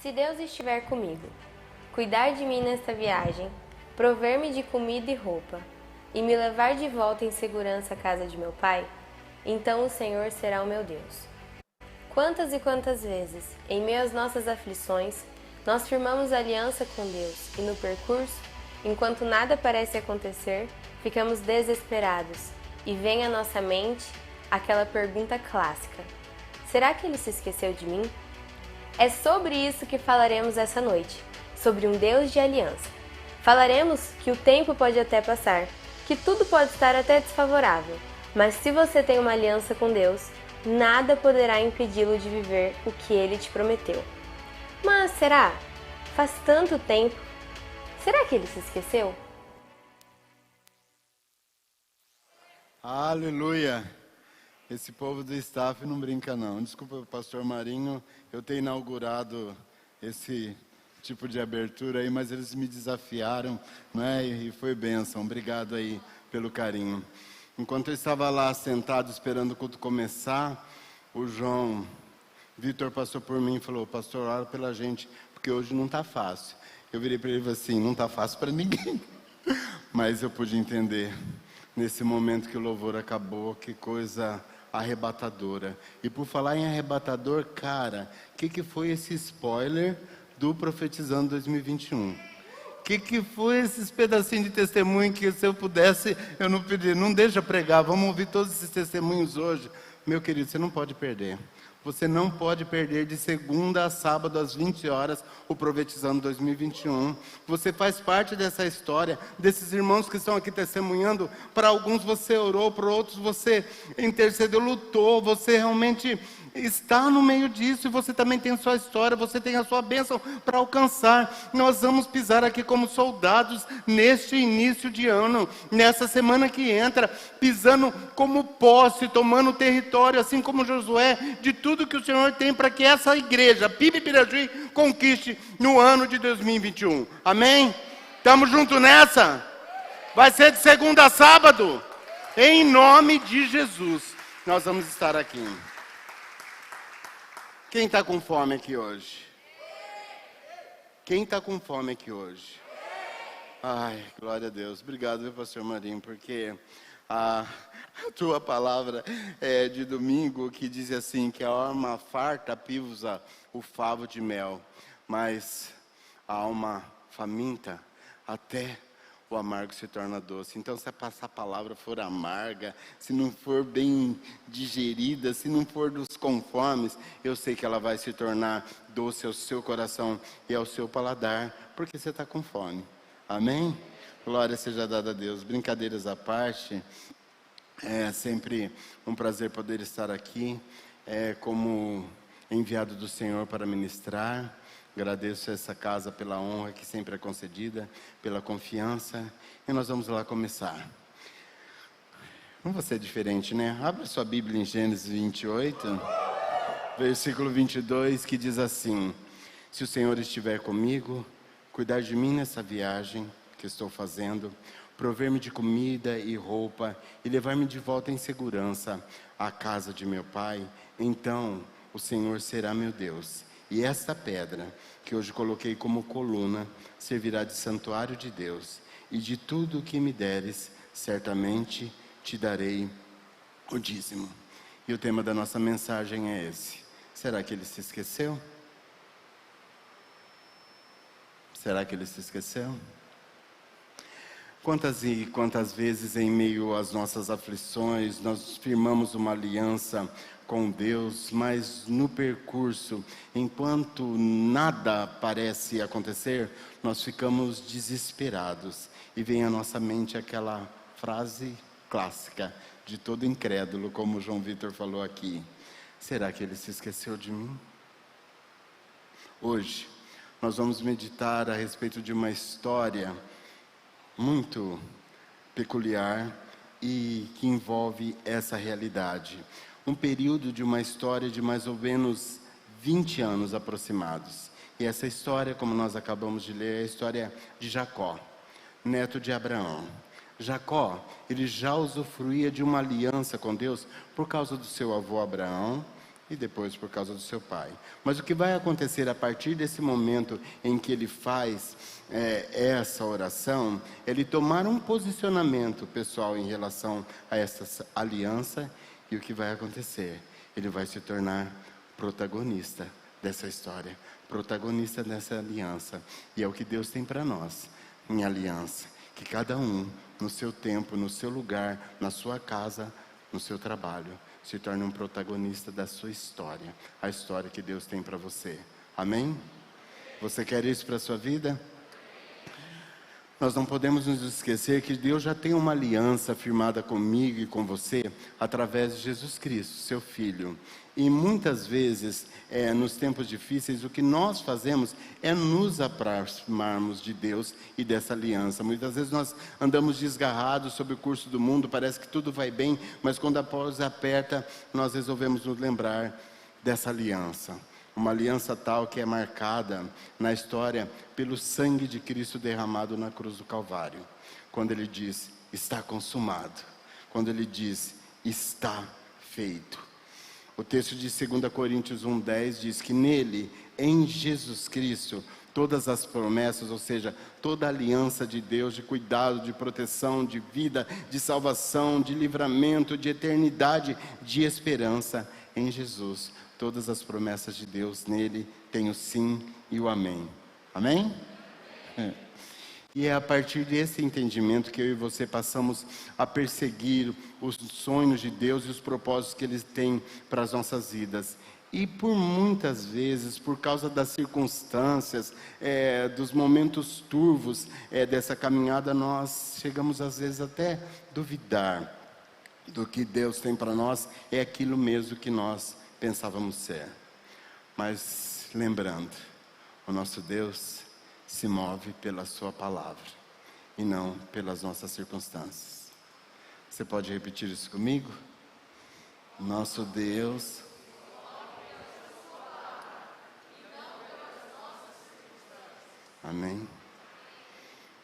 Se Deus estiver comigo, cuidar de mim nesta viagem, prover-me de comida e roupa, e me levar de volta em segurança à casa de meu pai, então o Senhor será o meu Deus. Quantas e quantas vezes, em meio às nossas aflições, nós firmamos aliança com Deus e no percurso, enquanto nada parece acontecer, ficamos desesperados e vem à nossa mente aquela pergunta clássica: será que ele se esqueceu de mim? É sobre isso que falaremos essa noite, sobre um Deus de aliança. Falaremos que o tempo pode até passar, que tudo pode estar até desfavorável, mas se você tem uma aliança com Deus, nada poderá impedi-lo de viver o que ele te prometeu. Mas será? Faz tanto tempo. Será que ele se esqueceu? Aleluia! Esse povo do staff não brinca não. Desculpa, pastor Marinho, eu ter inaugurado esse tipo de abertura aí, mas eles me desafiaram, né? E foi bênção. Obrigado aí pelo carinho. Enquanto eu estava lá sentado esperando o culto começar, o João Vitor passou por mim e falou: pastor, ora pela gente, porque hoje não está fácil. Eu virei para ele e falei assim: não está fácil para ninguém. Mas eu pude entender, nesse momento que o louvor acabou, que coisa arrebatadora. E por falar em arrebatador, cara, o que foi esse spoiler do Profetizando 2021? O que foi esses pedacinhos de testemunho que, se eu pudesse, eu não pedi? Não deixa pregar, vamos ouvir todos esses testemunhos hoje. Meu querido, você não pode perder. Você não pode perder de segunda a sábado às 20 horas o Profetizando 2021. Você faz parte dessa história, desses irmãos que estão aqui testemunhando. Para alguns você orou, para outros você intercedeu, lutou. Você realmente está no meio disso e você também tem a sua história, você tem a sua bênção para alcançar. Nós vamos pisar aqui como soldados neste início de ano, nessa semana que entra, pisando como posse, tomando território, assim como Josué, de tudo que o Senhor tem para que essa igreja, PIB Pirajuí, conquiste no ano de 2021. Amém? Estamos juntos nessa? Vai ser de segunda a sábado? Em nome de Jesus, nós vamos estar aqui. Quem está com fome aqui hoje? Quem está com fome aqui hoje? Ai, glória a Deus. Obrigado, viu, pastor Marinho, porque a tua palavra é de domingo que diz assim, que a alma farta piusa o favo de mel, mas a alma faminta até o amargo se torna doce. Então, se essa palavra for amarga, se não for bem digerida, se não for dos conformes, eu sei que ela vai se tornar doce ao seu coração e ao seu paladar, porque você está com fome. Amém? Glória seja dada a Deus. Brincadeiras à parte, é sempre um prazer poder estar aqui, como enviado do Senhor para ministrar. Agradeço a essa casa pela honra que sempre é concedida, pela confiança. E nós vamos lá começar. Não vou ser diferente, né? Abra sua Bíblia em Gênesis 28, versículo 22, que diz assim: se o Senhor estiver comigo, cuidar de mim nessa viagem que estou fazendo, prover-me de comida e roupa e levar-me de volta em segurança à casa de meu pai, então o Senhor será meu Deus. E esta pedra, que hoje coloquei como coluna, servirá de santuário de Deus. E de tudo o que me deres, certamente te darei o dízimo. E o tema da nossa mensagem é esse: será que ele se esqueceu? Será que ele se esqueceu? Quantas e quantas vezes em meio às nossas aflições nós firmamos uma aliança com Deus, mas no percurso, enquanto nada parece acontecer, nós ficamos desesperados e vem à nossa mente aquela frase clássica de todo incrédulo, como o João Vitor falou aqui: será que ele se esqueceu de mim? Hoje nós vamos meditar a respeito de uma história muito peculiar e que envolve essa realidade. Um período de uma história de mais ou menos 20 anos aproximados. E essa história, como nós acabamos de ler, é a história de Jacó, neto de Abraão. Jacó, ele já usufruía de uma aliança com Deus por causa do seu avô Abraão e depois por causa do seu pai. Mas o que vai acontecer a partir desse momento em que ele faz essa oração, ele tomar um posicionamento pessoal em relação a essa aliança, e o que vai acontecer? Ele vai se tornar protagonista dessa história, protagonista dessa aliança. E é o que Deus tem para nós em aliança, que cada um, no seu tempo, no seu lugar, na sua casa, no seu trabalho, se torne um protagonista da sua história, a história que Deus tem para você. Amém? Você quer isso para a sua vida? Nós não podemos nos esquecer que Deus já tem uma aliança firmada comigo e com você através de Jesus Cristo, seu Filho. E muitas vezes, nos tempos difíceis, o que nós fazemos é nos aproximarmos de Deus e dessa aliança. Muitas vezes nós andamos desgarrados sobre o curso do mundo, parece que tudo vai bem, mas quando a pausa aperta, nós resolvemos nos lembrar dessa aliança. Uma aliança tal que é marcada na história pelo sangue de Cristo derramado na cruz do Calvário. Quando ele diz, está consumado. Quando ele diz, está feito. O texto de 2 Coríntios 1,10 diz que nele, em Jesus Cristo, todas as promessas, ou seja, toda a aliança de Deus, de cuidado, de proteção, de vida, de salvação, de livramento, de eternidade, de esperança em Jesus. Todas as promessas de Deus nele têm o sim e o amém. Amém? E é a partir desse entendimento que eu e você passamos a perseguir os sonhos de Deus e os propósitos que Ele tem para as nossas vidas. E por muitas vezes, por causa das circunstâncias, dos momentos turvos dessa caminhada, nós chegamos às vezes até duvidar do que Deus tem para nós, é aquilo mesmo que nós pensávamos ser. Mas lembrando, o nosso Deus se move pela sua palavra e não pelas nossas circunstâncias. Você pode repetir isso comigo? Nosso Deus amém?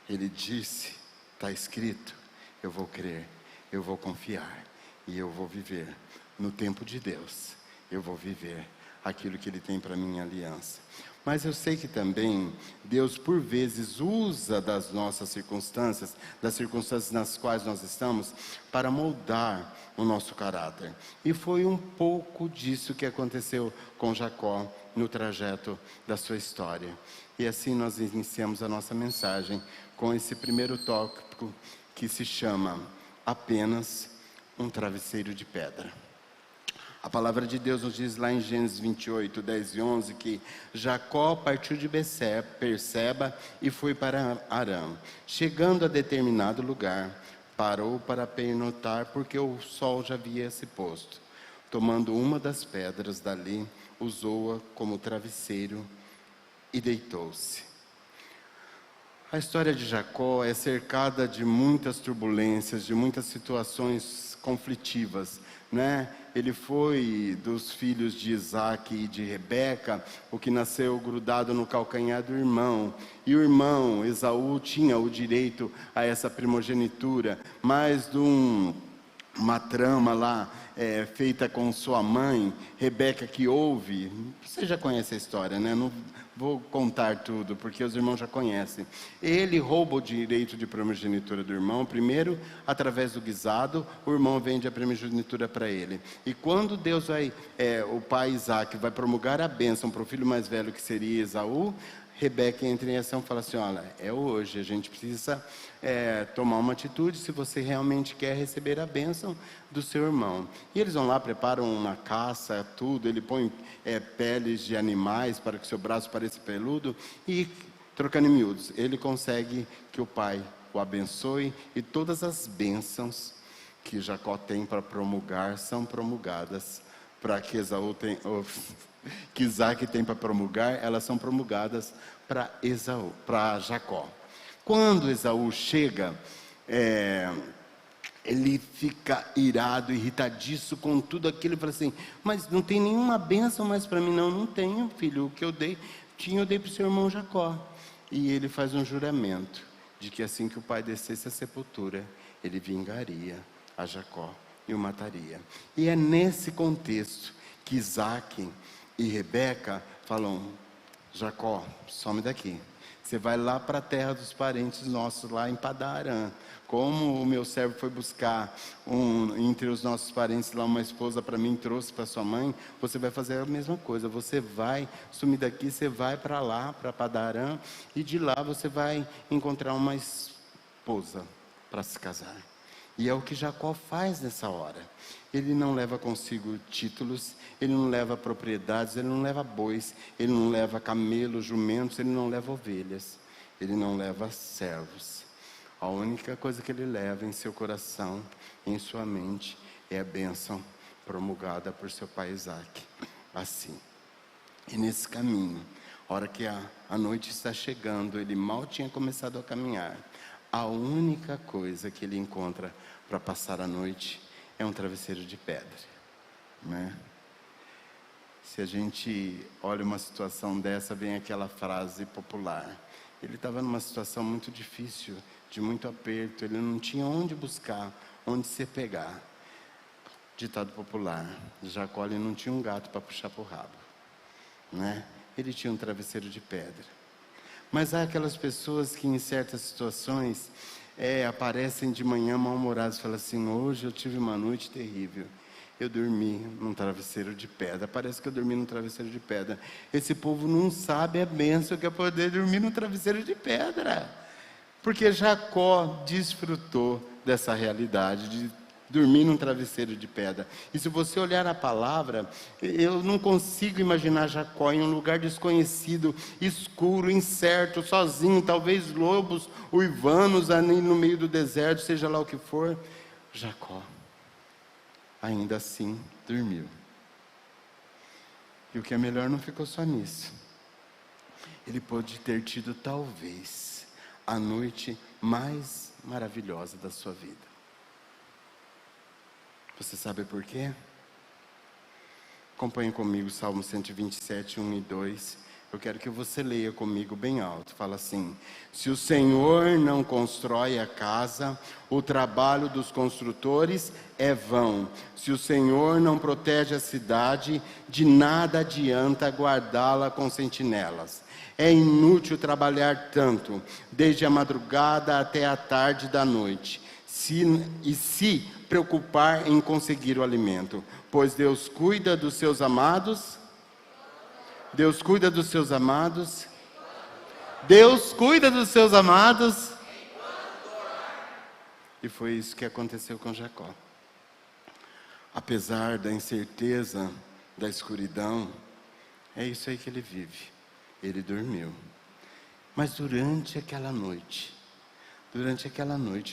Ele disse, está escrito, eu vou crer, eu vou confiar e eu vou viver no tempo de Deus. Eu vou viver aquilo que Ele tem para mim em aliança. Mas eu sei que também Deus por vezes usa das nossas circunstâncias, das circunstâncias nas quais nós estamos, para moldar o nosso caráter. E foi um pouco disso que aconteceu com Jacó no trajeto da sua história. E assim nós iniciamos a nossa mensagem com esse primeiro tópico que se chama apenas um travesseiro de pedra. A palavra de Deus nos diz lá em Gênesis 28, 10 e 11, que Jacó partiu de Berseba e foi para Harã. Chegando a determinado lugar, parou para pernoitar, porque o sol já havia se posto. Tomando uma das pedras dali, usou-a como travesseiro e deitou-se. A história de Jacó é cercada de muitas turbulências, de muitas situações conflitivas, né? Ele foi dos filhos de Isaac e de Rebeca, o que nasceu grudado no calcanhar do irmão. E o irmão, Esaú, tinha o direito a essa primogenitura, mas de uma trama lá, feita com sua mãe, Rebeca, que ouve. Você já conhece a história, né? Não vou contar tudo, porque os irmãos já conhecem. Ele rouba o direito de primogenitura do irmão. Primeiro, através do guisado, o irmão vende a primogenitura para ele. E quando Deus o pai Isaac vai promulgar a bênção para o filho mais velho, que seria Esaú, Rebeca entra em ação e fala assim, olha, é hoje, a gente precisa tomar uma atitude se você realmente quer receber a bênção do seu irmão. E eles vão lá, preparam uma caça, tudo, ele põe peles de animais para que seu braço pareça peludo e, trocando em miúdos, ele consegue que o pai o abençoe e todas as bênçãos que Jacó tem para promulgar são promulgadas para que que Isaac tem para promulgar, elas são promulgadas para Jacó. Quando Esaú chega, ele fica irado, irritadiço com tudo aquilo, e fala assim, mas não tem nenhuma bênção mais para mim? Não tenho, filho, o que eu dei para o seu irmão Jacó. E ele faz um juramento, de que assim que o pai descesse à sepultura, ele vingaria a Jacó e o mataria. E é nesse contexto que Isaac e Rebeca falam: Jacó, some daqui. Você vai lá para a terra dos parentes nossos, lá em Padã Arã. Como o meu servo foi buscar entre os nossos parentes lá uma esposa para mim, trouxe para sua mãe, você vai fazer a mesma coisa. Você vai sumir daqui, você vai para lá, para Padã Arã, e de lá você vai encontrar uma esposa para se casar. E é o que Jacó faz nessa hora. Ele não leva consigo títulos, ele não leva propriedades, ele não leva bois, ele não leva camelos, jumentos, ele não leva ovelhas, ele não leva servos. A única coisa que ele leva em seu coração, em sua mente, é a bênção promulgada por seu pai Isaac. Assim. E nesse caminho, a hora que a noite está chegando, ele mal tinha começado a caminhar. A única coisa que ele encontra para passar a noite é um travesseiro de pedra, né? Se a gente olha uma situação dessa, vem aquela frase popular. Ele estava numa situação muito difícil, de muito aperto, ele não tinha onde buscar, onde se pegar. Ditado popular: Jacó ele não tinha um gato para puxar para o rabo, né? Ele tinha um travesseiro de pedra. Mas há aquelas pessoas que em certas situações aparecem de manhã mal-humoradas e falam assim: hoje eu tive uma noite terrível, eu dormi num travesseiro de pedra. Parece que eu dormi num travesseiro de pedra. Esse povo não sabe a bênção que é poder dormir num travesseiro de pedra, porque Jacó desfrutou dessa realidade de dormir num travesseiro de pedra. E se você olhar a palavra, eu não consigo imaginar Jacó em um lugar desconhecido, escuro, incerto, sozinho, talvez lobos uivanos ali no meio do deserto, seja lá o que for. Jacó, ainda assim, dormiu. E o que é melhor, não ficou só nisso. Ele pôde ter tido, talvez, a noite mais maravilhosa da sua vida. Você sabe por quê? Acompanhe comigo Salmo 127, 1 e 2. Eu quero que você leia comigo bem alto. Fala assim: se o Senhor não constrói a casa, o trabalho dos construtores é vão. Se o Senhor não protege a cidade, de nada adianta guardá-la com sentinelas. É inútil trabalhar tanto, desde a madrugada até a tarde da noite, se preocupar em conseguir o alimento, pois Deus cuida dos seus amados. Deus cuida dos seus amados. Deus cuida dos seus amados. E foi isso que aconteceu com Jacó. Apesar da incerteza, da escuridão, é isso aí que ele vive. Ele dormiu. Mas durante aquela noite,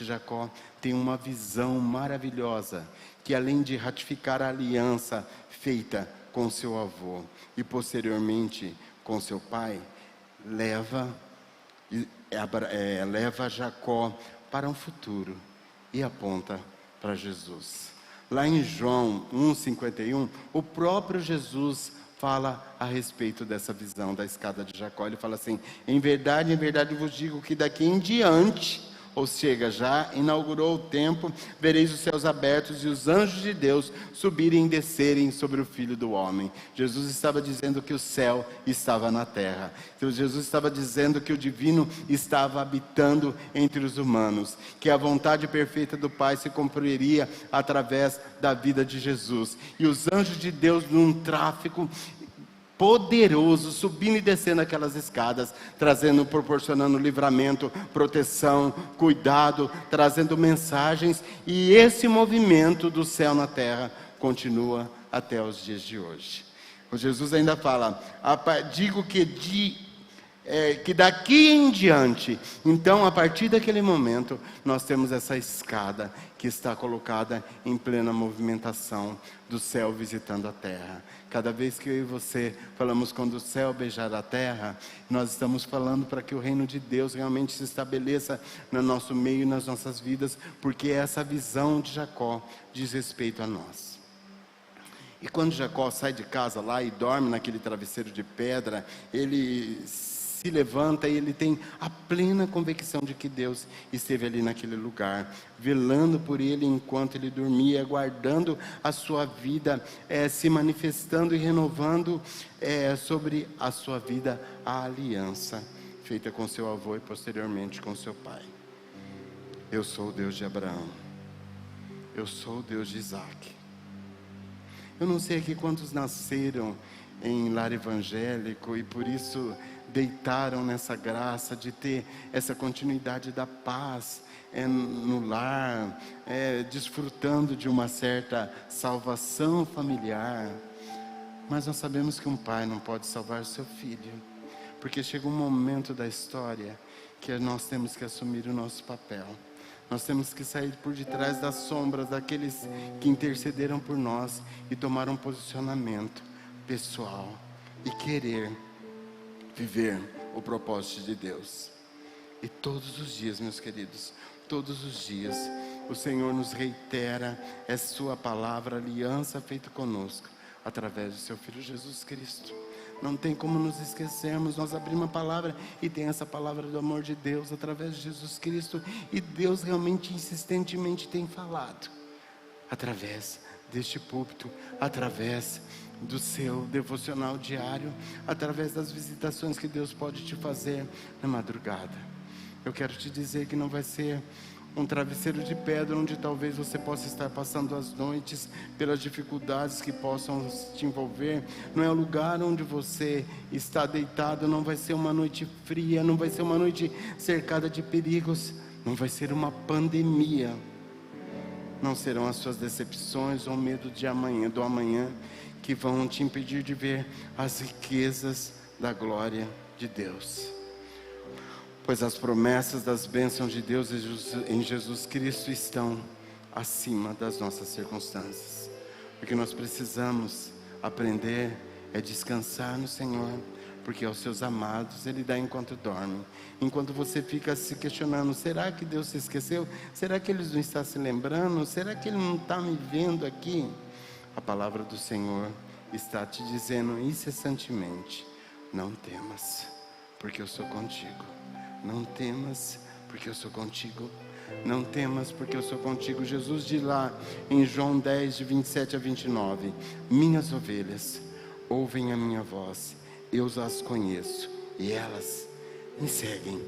Jacó tem uma visão maravilhosa, que além de ratificar a aliança feita com seu avô e posteriormente com seu pai, leva Jacó para um futuro e aponta para Jesus. Lá em João 1,51, o próprio Jesus fala a respeito dessa visão da escada de Jacó. Ele fala assim: em verdade vos digo que daqui em diante, ou seja, já inaugurou o tempo, vereis os céus abertos e os anjos de Deus subirem e descerem sobre o Filho do Homem. Jesus estava dizendo que o céu estava na terra. Então, Jesus estava dizendo que o divino estava habitando entre os humanos, que a vontade perfeita do Pai se cumpriria através da vida de Jesus. E os anjos de Deus, num tráfego poderoso, subindo e descendo aquelas escadas, proporcionando livramento, proteção, cuidado, trazendo mensagens. E esse movimento do céu na terra continua até os dias de hoje. O Jesus ainda fala: digo que daqui em diante, então a partir daquele momento, nós temos essa escada que está colocada em plena movimentação do céu visitando a terra. Cada vez que eu e você falamos quando o céu beijar a terra, nós estamos falando para que o reino de Deus realmente se estabeleça no nosso meio e nas nossas vidas, porque essa visão de Jacó diz respeito a nós. E quando Jacó sai de casa lá e dorme naquele travesseiro de pedra, ele se levanta e ele tem a plena convicção de que Deus esteve ali naquele lugar, velando por ele enquanto ele dormia, guardando a sua vida, se manifestando e renovando sobre a sua vida a aliança feita com seu avô e posteriormente com seu pai. Eu sou o Deus de Abraão, eu sou o Deus de Isaac. Eu não sei aqui quantos nasceram em lar evangélico e por isso deitaram nessa graça de ter essa continuidade da paz no lar, desfrutando de uma certa salvação familiar. Mas nós sabemos que um pai não pode salvar seu filho, porque chega um momento da história que nós temos que assumir o nosso papel. Nós temos que sair por detrás das sombras daqueles que intercederam por nós e tomar um posicionamento pessoal e querer viver o propósito de Deus. E todos os dias, meus queridos, todos os dias, o Senhor nos reitera essa sua palavra, aliança feita conosco, através do seu Filho Jesus Cristo. Não tem como nos esquecermos. Nós abrimos a palavra e tem essa palavra do amor de Deus através de Jesus Cristo. E Deus realmente insistentemente tem falado através deste púlpito, através do seu devocional diário, através das visitações que Deus pode te fazer na madrugada. Eu quero te dizer que não vai ser um travesseiro de pedra onde talvez você possa estar passando as noites pelas dificuldades que possam te envolver. Não é o lugar onde você está deitado, não vai ser uma noite fria, não vai ser uma noite cercada de perigos, não vai ser uma pandemia. Não serão as suas decepções ou medo do amanhã que vão te impedir de ver as riquezas da glória de Deus. Pois as promessas das bênçãos de Deus em Jesus Cristo estão acima das nossas circunstâncias. O que nós precisamos aprender é descansar no Senhor, porque aos seus amados Ele dá enquanto dorme. Enquanto você fica se questionando, será que Deus se esqueceu? Será que Ele não está se lembrando? Será que Ele não está me vendo aqui? A palavra do Senhor está te dizendo incessantemente, não temas, porque eu sou contigo. Não temas, porque eu sou contigo. Não temas, porque eu sou contigo. Jesus diz lá em João 10, de 27 a 29, minhas ovelhas ouvem a minha voz, eu as conheço e elas me seguem.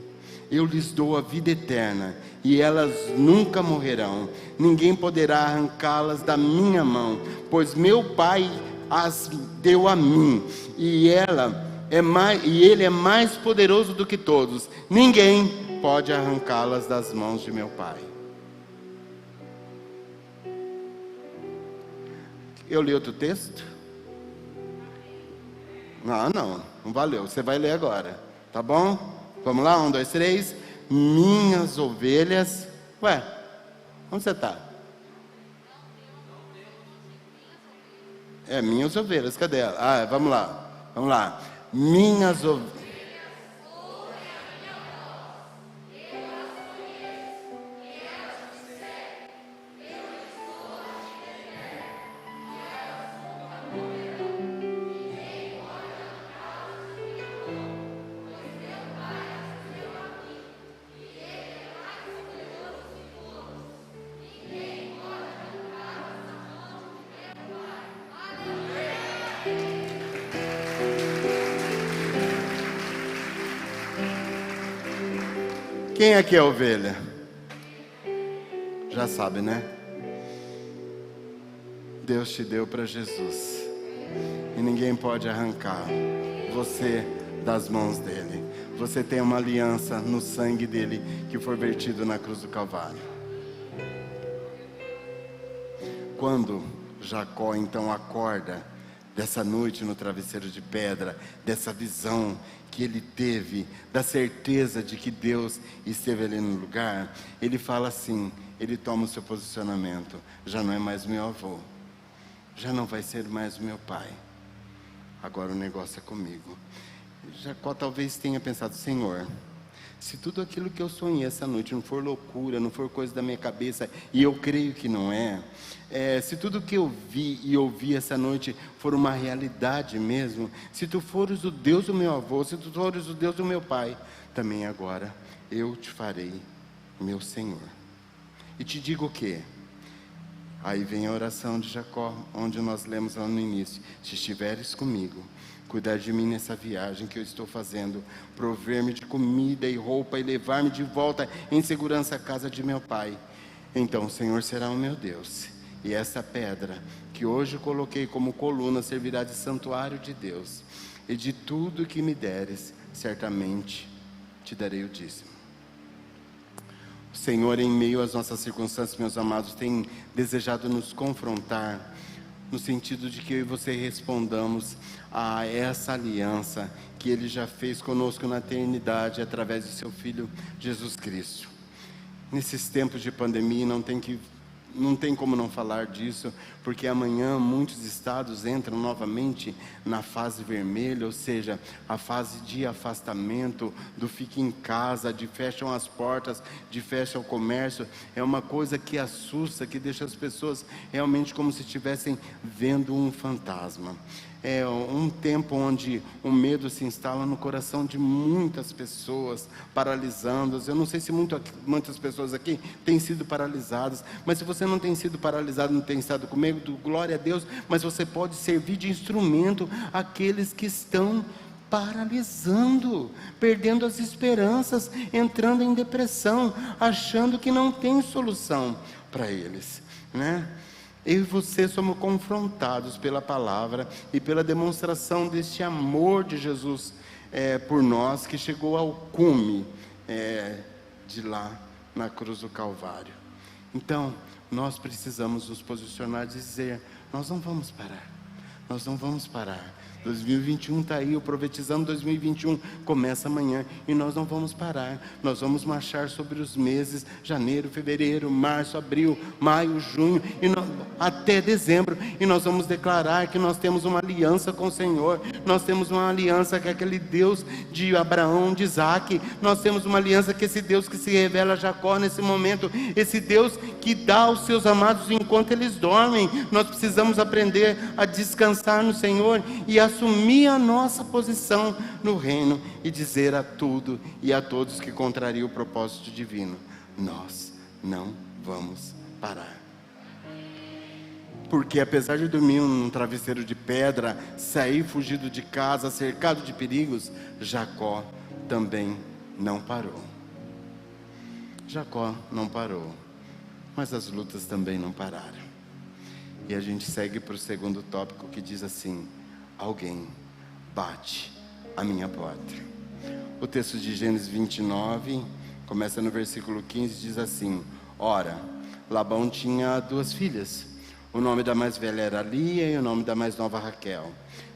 Eu lhes dou a vida eterna e elas nunca morrerão. Ninguém poderá arrancá-las da minha mão, pois meu Pai as deu a mim e Ele é mais poderoso do que todos. Ninguém pode arrancá-las das mãos de meu Pai. Eu li outro texto? Não valeu. Você vai ler agora, tá bom? Vamos lá, 1, 2, 3. Minhas ovelhas. Ué, onde você está? Minhas ovelhas, cadê ela? Vamos lá. Minhas ovelhas. Quem aqui é ovelha? Já sabe, né? Deus te deu para Jesus e ninguém pode arrancar você das mãos dele. Você tem uma aliança no sangue dele que foi vertido na cruz do Calvário. Quando Jacó então acorda dessa noite no travesseiro de pedra, dessa visão que ele teve, da certeza de que Deus esteve ali no lugar, ele fala assim, ele toma o seu posicionamento, já não é mais meu avô, já não vai ser mais meu pai, agora o negócio é comigo. Jacó talvez tenha pensado, Senhor, Se tudo aquilo que eu sonhei essa noite não for loucura, não for coisa da minha cabeça, e eu creio que não é, se tudo que eu vi e ouvi essa noite for uma realidade mesmo, se tu fores o Deus do meu avô, se tu fores o Deus do meu pai, também agora eu te farei meu Senhor. E te digo o quê? Aí vem a oração de Jacó, onde nós lemos lá no início: se estiveres comigo, cuidar de mim nessa viagem que eu estou fazendo, prover-me de comida e roupa e levar-me de volta em segurança à casa de meu pai, então o Senhor será o meu Deus, e essa pedra que hoje coloquei como coluna servirá de santuário de Deus, e de tudo que me deres, certamente te darei o dízimo. O Senhor, em meio às nossas circunstâncias, meus amados, tem desejado nos confrontar, no sentido de que eu e você respondamos a essa aliança que Ele já fez conosco na eternidade, através de seu Filho Jesus Cristo. Nesses tempos de pandemia, não tem como não falar disso, porque amanhã muitos estados entram novamente na fase vermelha, ou seja, a fase de afastamento, do fique em casa, de fecham as portas, de fecha o comércio. É uma coisa que assusta, que deixa as pessoas realmente como se estivessem vendo um fantasma. É um tempo onde o medo se instala no coração de muitas pessoas, paralisando-as. Eu não sei se muitas pessoas aqui têm sido paralisadas, mas se você não tem sido paralisado, não tem estado comigo, glória a Deus, mas você pode servir de instrumento àqueles que estão paralisando, perdendo as esperanças, entrando em depressão, achando que não tem solução para eles, né? Eu e você somos confrontados pela palavra e pela demonstração deste amor de Jesus por nós, que chegou ao cume de lá na cruz do Calvário. Então, nós precisamos nos posicionar e dizer: nós não vamos parar, nós não vamos parar. 2021 está aí, o Profetizando 2021 começa amanhã e nós não vamos parar. Nós vamos marchar sobre os meses janeiro, fevereiro, março, abril, maio, junho até dezembro, e nós vamos declarar que nós temos uma aliança com o Senhor. Nós temos uma aliança com aquele Deus de Abraão, de Isaac. Nós temos uma aliança com esse Deus que se revela a Jacó nesse momento, esse Deus que dá aos seus amados enquanto eles dormem. Nós precisamos aprender a descansar no Senhor e assumir a nossa posição no reino e dizer a tudo e a todos que contrariam o propósito divino: nós não vamos parar. Porque apesar de dormir num travesseiro de pedra, sair fugido de casa, cercado de perigos, Jacó também não parou. Jacó não parou, mas as lutas também não pararam. E a gente segue para o segundo tópico, que diz assim: alguém bate a minha porta. O texto de Gênesis 29, começa no versículo 15, diz assim: ora, Labão tinha 2 filhas. O nome da mais velha era Lia e o nome da mais nova Raquel.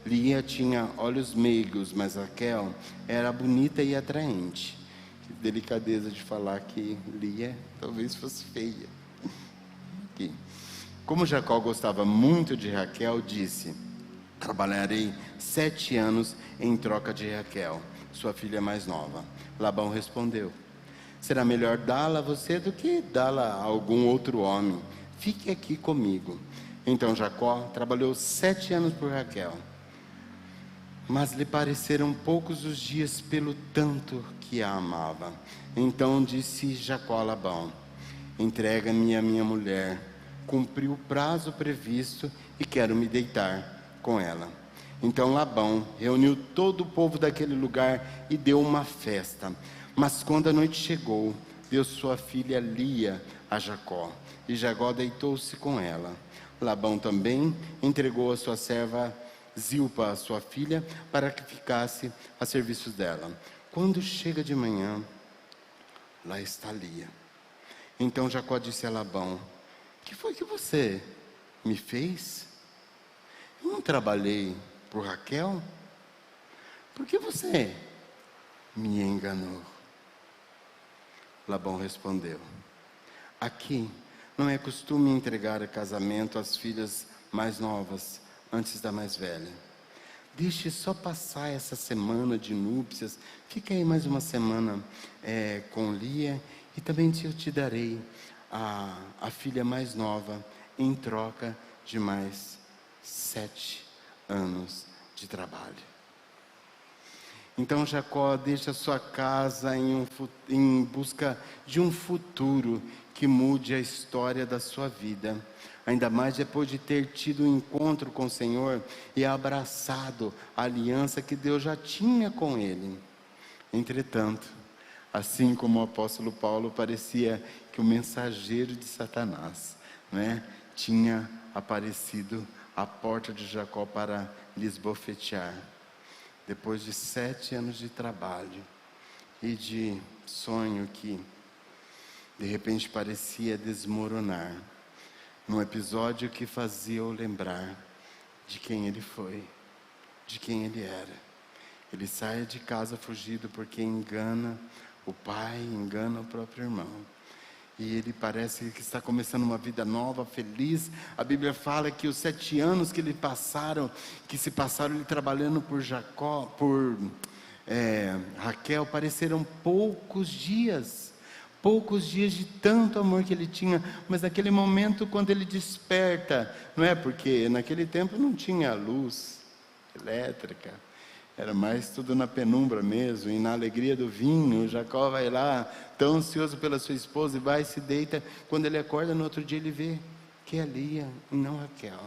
Lia tinha olhos meigos, mas Raquel era bonita e atraente. Que delicadeza de falar que Lia talvez fosse feia. Aqui. Como Jacó gostava muito de Raquel, disse: trabalharei 7 anos em troca de Raquel, sua filha mais nova. Labão respondeu: será melhor dá-la a você do que dá-la a algum outro homem. Fique aqui comigo. Então Jacó trabalhou 7 anos por Raquel, mas lhe pareceram poucos os dias pelo tanto que a amava. Então disse Jacó a Labão: entrega-me a minha mulher. Cumpri o prazo previsto e quero me deitar com ela. Então Labão reuniu todo o povo daquele lugar e deu uma festa. Mas quando a noite chegou, deu sua filha Lia a Jacó, e Jacó deitou-se com ela. Labão também entregou a sua serva Zilpa, a sua filha, para que ficasse a serviço dela. Quando chega de manhã, lá está Lia. Então Jacó disse a Labão: que foi que você me fez? Eu não trabalhei por Raquel? Por que você me enganou? Labão respondeu: aqui não é costume entregar a casamento as filhas mais novas antes da mais velha. deixe só passar essa semana de núpcias, fica aí mais uma semana com Lia, e também eu te darei a filha mais nova, em troca de mais 7 anos de trabalho. Então Jacó deixa sua casa em busca de um futuro que mude a história da sua vida. Ainda mais depois de ter tido um encontro com o Senhor e abraçado a aliança que Deus já tinha com ele. Entretanto, assim como o apóstolo Paulo, parecia que o mensageiro de Satanás, tinha aparecido à porta de Jacó para lhe esbofetear. Depois de 7 anos de trabalho e de sonho que de repente parecia desmoronar, num episódio que fazia-o lembrar de quem ele foi, de quem ele era. Ele sai de casa fugido porque engana o pai, engana o próprio irmão. E ele parece que está começando uma vida nova, feliz. A Bíblia fala que os 7 anos que se passaram ele trabalhando por Raquel, pareceram poucos dias de tanto amor que ele tinha. Mas naquele momento, quando ele desperta, porque naquele tempo não tinha luz elétrica, era mais tudo na penumbra mesmo, e na alegria do vinho. Jacó vai lá, tão ansioso pela sua esposa, e vai e se deita. Quando ele acorda, no outro dia ele vê que é Lia e não Raquel.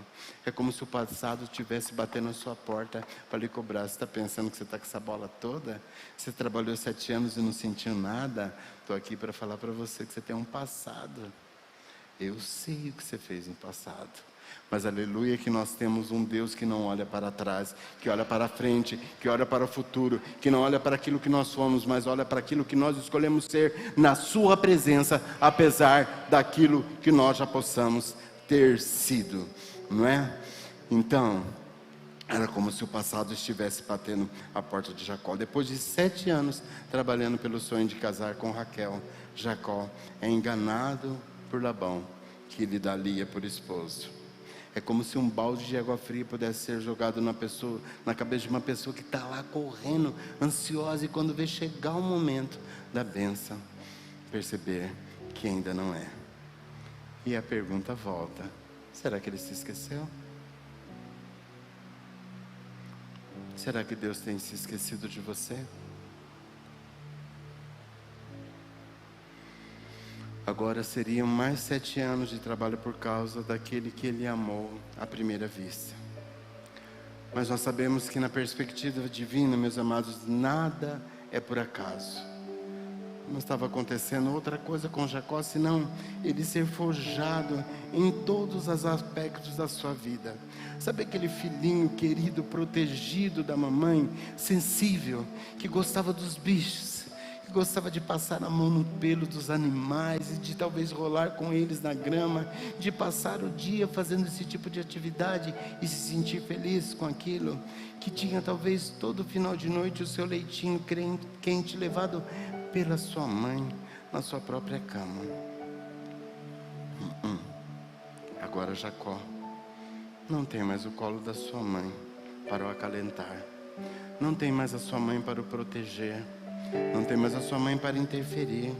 É como se o passado estivesse batendo na sua porta para lhe cobrar. Você está pensando que você está com essa bola toda? Você trabalhou 7 anos e não sentiu nada? Estou aqui para falar para você que você tem um passado. Eu sei o que você fez no passado. Mas aleluia que nós temos um Deus que não olha para trás, que olha para frente, que olha para o futuro, que não olha para aquilo que nós somos, mas olha para aquilo que nós escolhemos ser na sua presença, apesar daquilo que nós já possamos ter sido, não é? Então, era como se o passado estivesse batendo a porta de Jacó. Depois de 7 anos trabalhando pelo sonho de casar com Raquel, Jacó é enganado por Labão, que lhe dá Lia por esposo. É como se um balde de água fria pudesse ser jogado na cabeça de uma pessoa que está lá correndo, ansiosa, e quando vê chegar o momento da bênção, perceber que ainda não é. E a pergunta volta: será que ele se esqueceu? Será que Deus tem se esquecido de você? Agora seriam mais 7 anos de trabalho por causa daquele que ele amou à primeira vista. Mas nós sabemos que na perspectiva divina, meus amados, nada é por acaso. Não estava acontecendo outra coisa com Jacó, senão ele ser forjado em todos os aspectos da sua vida. Sabe aquele filhinho querido, protegido da mamãe, sensível, que gostava dos bichos, que gostava de passar a mão no pelo dos animais e de talvez rolar com eles na grama, de passar o dia fazendo esse tipo de atividade e se sentir feliz com aquilo, que tinha talvez todo final de noite o seu leitinho quente levado pela sua mãe na sua própria cama. Agora Jacó não tem mais o colo da sua mãe para o acalentar, não tem mais a sua mãe para o proteger, não tem mais a sua mãe para interferir,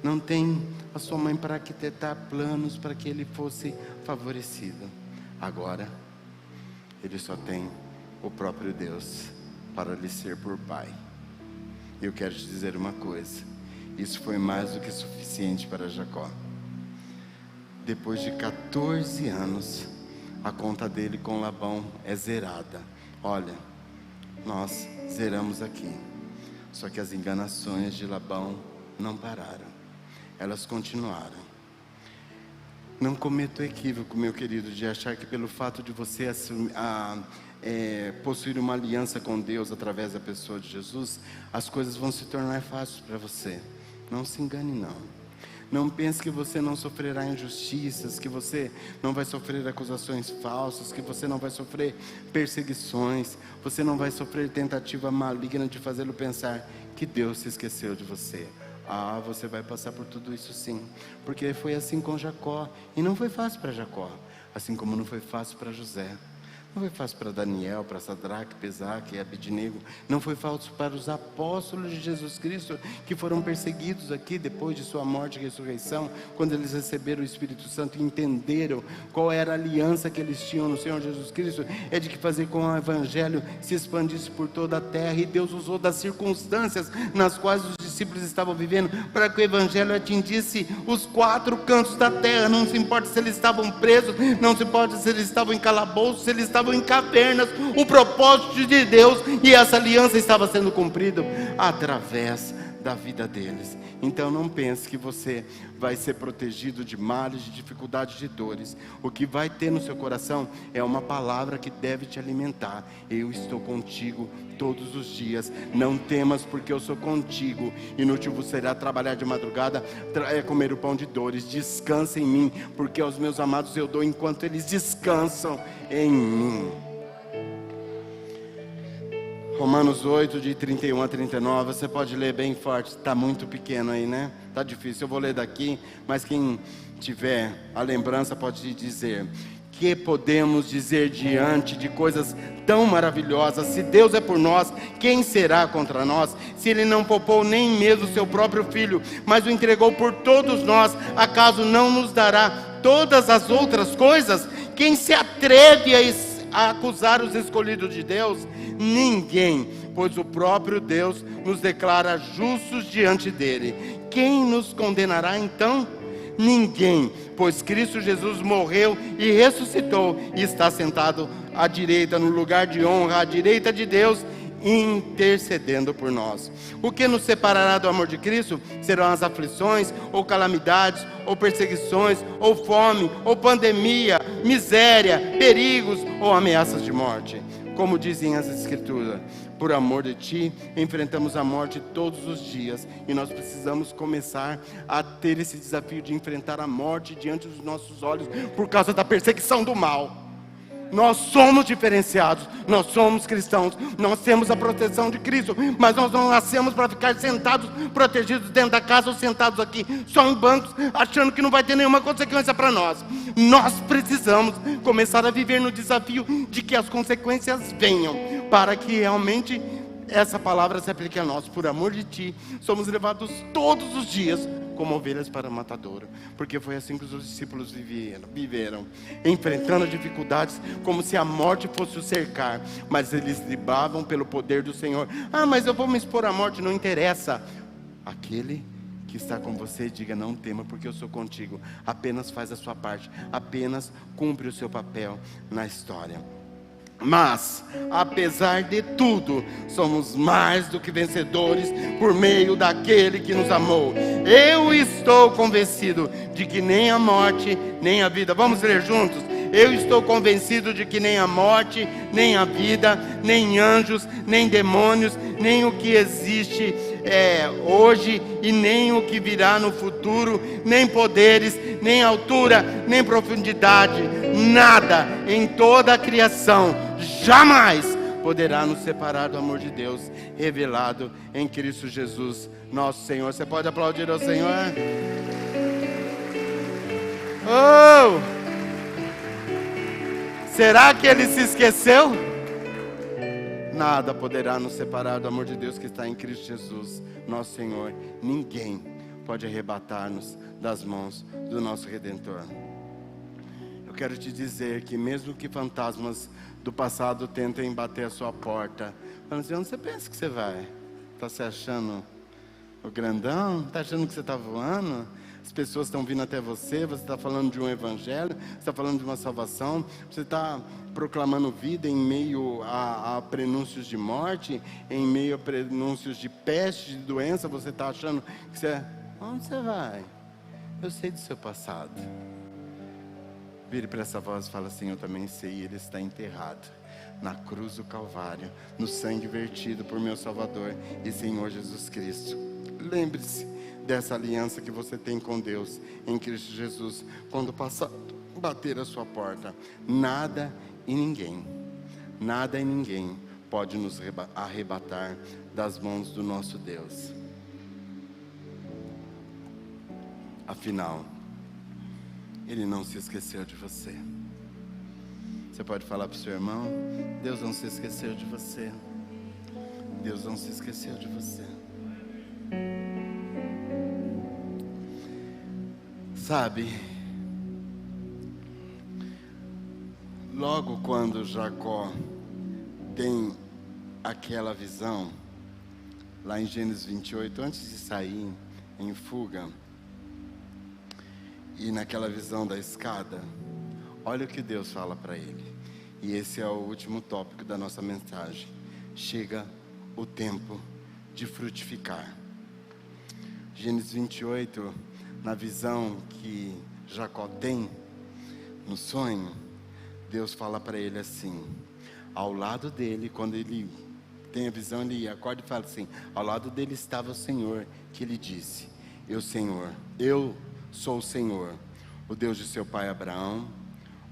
não tem a sua mãe para arquitetar planos para que ele fosse favorecido. Agora ele só tem o próprio Deus para lhe ser por pai. Eu quero te dizer uma coisa: isso foi mais do que suficiente para Jacó. Depois de 14 anos, a conta dele com Labão é zerada. Olha, nós zeramos aqui. Só que as enganações de Labão não pararam, elas continuaram. Não cometa o equívoco, meu querido, de achar que pelo fato de você possuir uma aliança com Deus através da pessoa de Jesus, as coisas vão se tornar fáceis para você. Não se engane, não. Não pense que você não sofrerá injustiças, que você não vai sofrer acusações falsas, que você não vai sofrer perseguições, você não vai sofrer tentativa maligna de fazê-lo pensar que Deus se esqueceu de você. Você vai passar por tudo isso sim, porque foi assim com Jacó, e não foi fácil para Jacó, assim como não foi fácil para José. Não foi fácil para Daniel, para Sadraque, Mesaque e Abednego. Não foi fácil para os apóstolos de Jesus Cristo, que foram perseguidos aqui depois de sua morte e ressurreição, quando eles receberam o Espírito Santo e entenderam qual era a aliança que eles tinham no Senhor Jesus Cristo. É de que fazer com o Evangelho se expandisse por toda a terra, e Deus usou das circunstâncias nas quais os discípulos estavam vivendo, para que o Evangelho atingisse os 4 cantos da terra. Não se importa se eles estavam presos, não se importa se eles estavam em calabouços, se eles estavam em cavernas, o propósito de Deus e essa aliança estava sendo cumprido através da vida deles. Então não pense que você vai ser protegido de males, de dificuldades, de dores. O que vai ter no seu coração é uma palavra que deve te alimentar. Eu estou contigo todos os dias, não temas, porque eu sou contigo. Inútil vos será trabalhar de madrugada, comer o pão de dores. Descansa em mim, porque aos meus amados eu dou enquanto eles descansam em mim. Romanos 8, de 31 a 39, você pode ler bem forte, está muito pequeno aí, né? Está difícil, eu vou ler daqui, mas quem tiver a lembrança pode te dizer. Que podemos dizer diante de coisas tão maravilhosas? Se Deus é por nós, quem será contra nós? Se Ele não poupou nem mesmo seu próprio Filho, mas o entregou por todos nós, acaso não nos dará todas as outras coisas? Quem se atreve a acusar os escolhidos de Deus? Ninguém, pois o próprio Deus nos declara justos diante dele. Quem nos condenará então? Ninguém, pois Cristo Jesus morreu e ressuscitou e está sentado à direita, no lugar de honra, à direita de Deus, intercedendo por nós. O que nos separará do amor de Cristo? Serão as aflições, ou calamidades, ou perseguições, ou fome, ou pandemia, miséria, perigos, ou ameaças de morte. Como dizem as Escrituras, por amor de ti, enfrentamos a morte todos os dias, e nós precisamos começar a ter esse desafio de enfrentar a morte diante dos nossos olhos, por causa da perseguição do mal. Nós somos diferenciados, nós somos cristãos, nós temos a proteção de Cristo, mas nós não nascemos para ficar sentados, protegidos dentro da casa, ou sentados aqui, só em bancos, achando que não vai ter nenhuma consequência para nós. Nós precisamos começar a viver no desafio de que as consequências venham, para que realmente essa palavra se aplique a nós. Por amor de ti, somos levados todos os dias como ovelhas para o matadouro, porque foi assim que os discípulos viveram, enfrentando dificuldades como se a morte fosse o cercar, mas eles dribavam pelo poder do Senhor. Mas eu vou me expor à morte, não interessa. Aquele que está com você, diga: não tema, porque eu sou contigo. Apenas faz a sua parte, apenas cumpre o seu papel na história. Mas, apesar de tudo, somos mais do que vencedores por meio daquele que nos amou. Eu estou convencido de que nem a morte, nem a vida. Vamos ler juntos? Eu estou convencido de que nem a morte, nem a vida, nem anjos, nem demônios, nem o que existe hoje e nem o que virá no futuro, nem poderes, nem altura, nem profundidade, nada em toda a criação jamais poderá nos separar do amor de Deus revelado em Cristo Jesus, nosso Senhor. Você pode aplaudir ao Senhor? Oh! Será que Ele se esqueceu? Nada poderá nos separar do amor de Deus que está em Cristo Jesus, nosso Senhor. Ninguém pode arrebatar-nos das mãos do nosso Redentor. Eu quero te dizer que mesmo que fantasmas do passado tentem bater a sua porta, falando assim: onde você pensa que você vai? Está se achando o grandão? Está achando que você está voando? As pessoas estão vindo até você está falando de um evangelho, você está falando de uma salvação, você está proclamando vida em meio a prenúncios de morte, em meio a prenúncios de peste, de doença. Você está achando que você... Onde você vai? Eu sei do seu passado. Vire para essa voz e fala assim: eu também sei, ele está enterrado na cruz do Calvário, no sangue vertido por meu Salvador e Senhor Jesus Cristo. Lembre-se dessa aliança que você tem com Deus em Cristo Jesus. Quando passar, bater a sua porta, nada e ninguém pode nos arrebatar das mãos do nosso Deus. Afinal, Ele não se esqueceu de você. Você pode falar para o seu irmão: Deus não se esqueceu de você. Deus não se esqueceu de você. Sabe, logo quando Jacó tem aquela visão, lá em Gênesis 28, antes de sair em fuga, e naquela visão da escada, olha o que Deus fala para ele. E esse é o último tópico da nossa mensagem. Chega o tempo de frutificar. Gênesis 28, na visão que Jacó tem, no sonho, Deus fala para ele assim, ao lado dele, quando ele tem a visão, ele acorda e fala assim, ao lado dele estava o Senhor, que ele disse, eu sou o Senhor, o Deus de seu pai Abraão,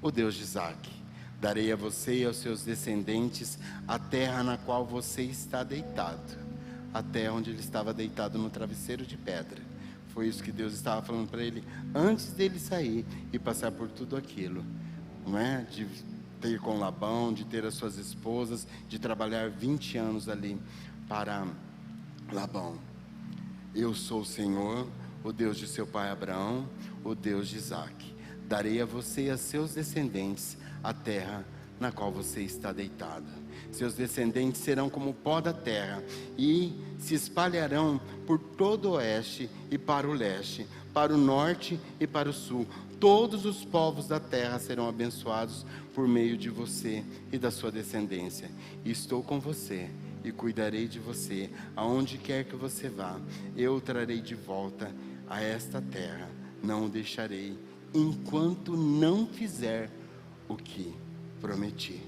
o Deus de Isaque. Darei a você e aos seus descendentes a terra na qual você está deitado. A terra onde ele estava deitado no travesseiro de pedra. Foi isso que Deus estava falando para ele antes dele sair e passar por tudo aquilo, não é? De ter com Labão, de ter as suas esposas, de trabalhar 20 anos ali para Labão. Eu sou o Senhor, o Deus de seu pai Abraão, o Deus de Isaque. Darei a você e a seus descendentes a terra na qual você está deitado. Seus descendentes serão como o pó da terra e se espalharão por todo o oeste e para o leste, para o norte e para o sul. Todos os povos da terra serão abençoados por meio de você e da sua descendência. E estou com você e cuidarei de você, aonde quer que você vá. Eu o trarei de volta a esta terra. Não o deixarei, enquanto não fizer o que prometi.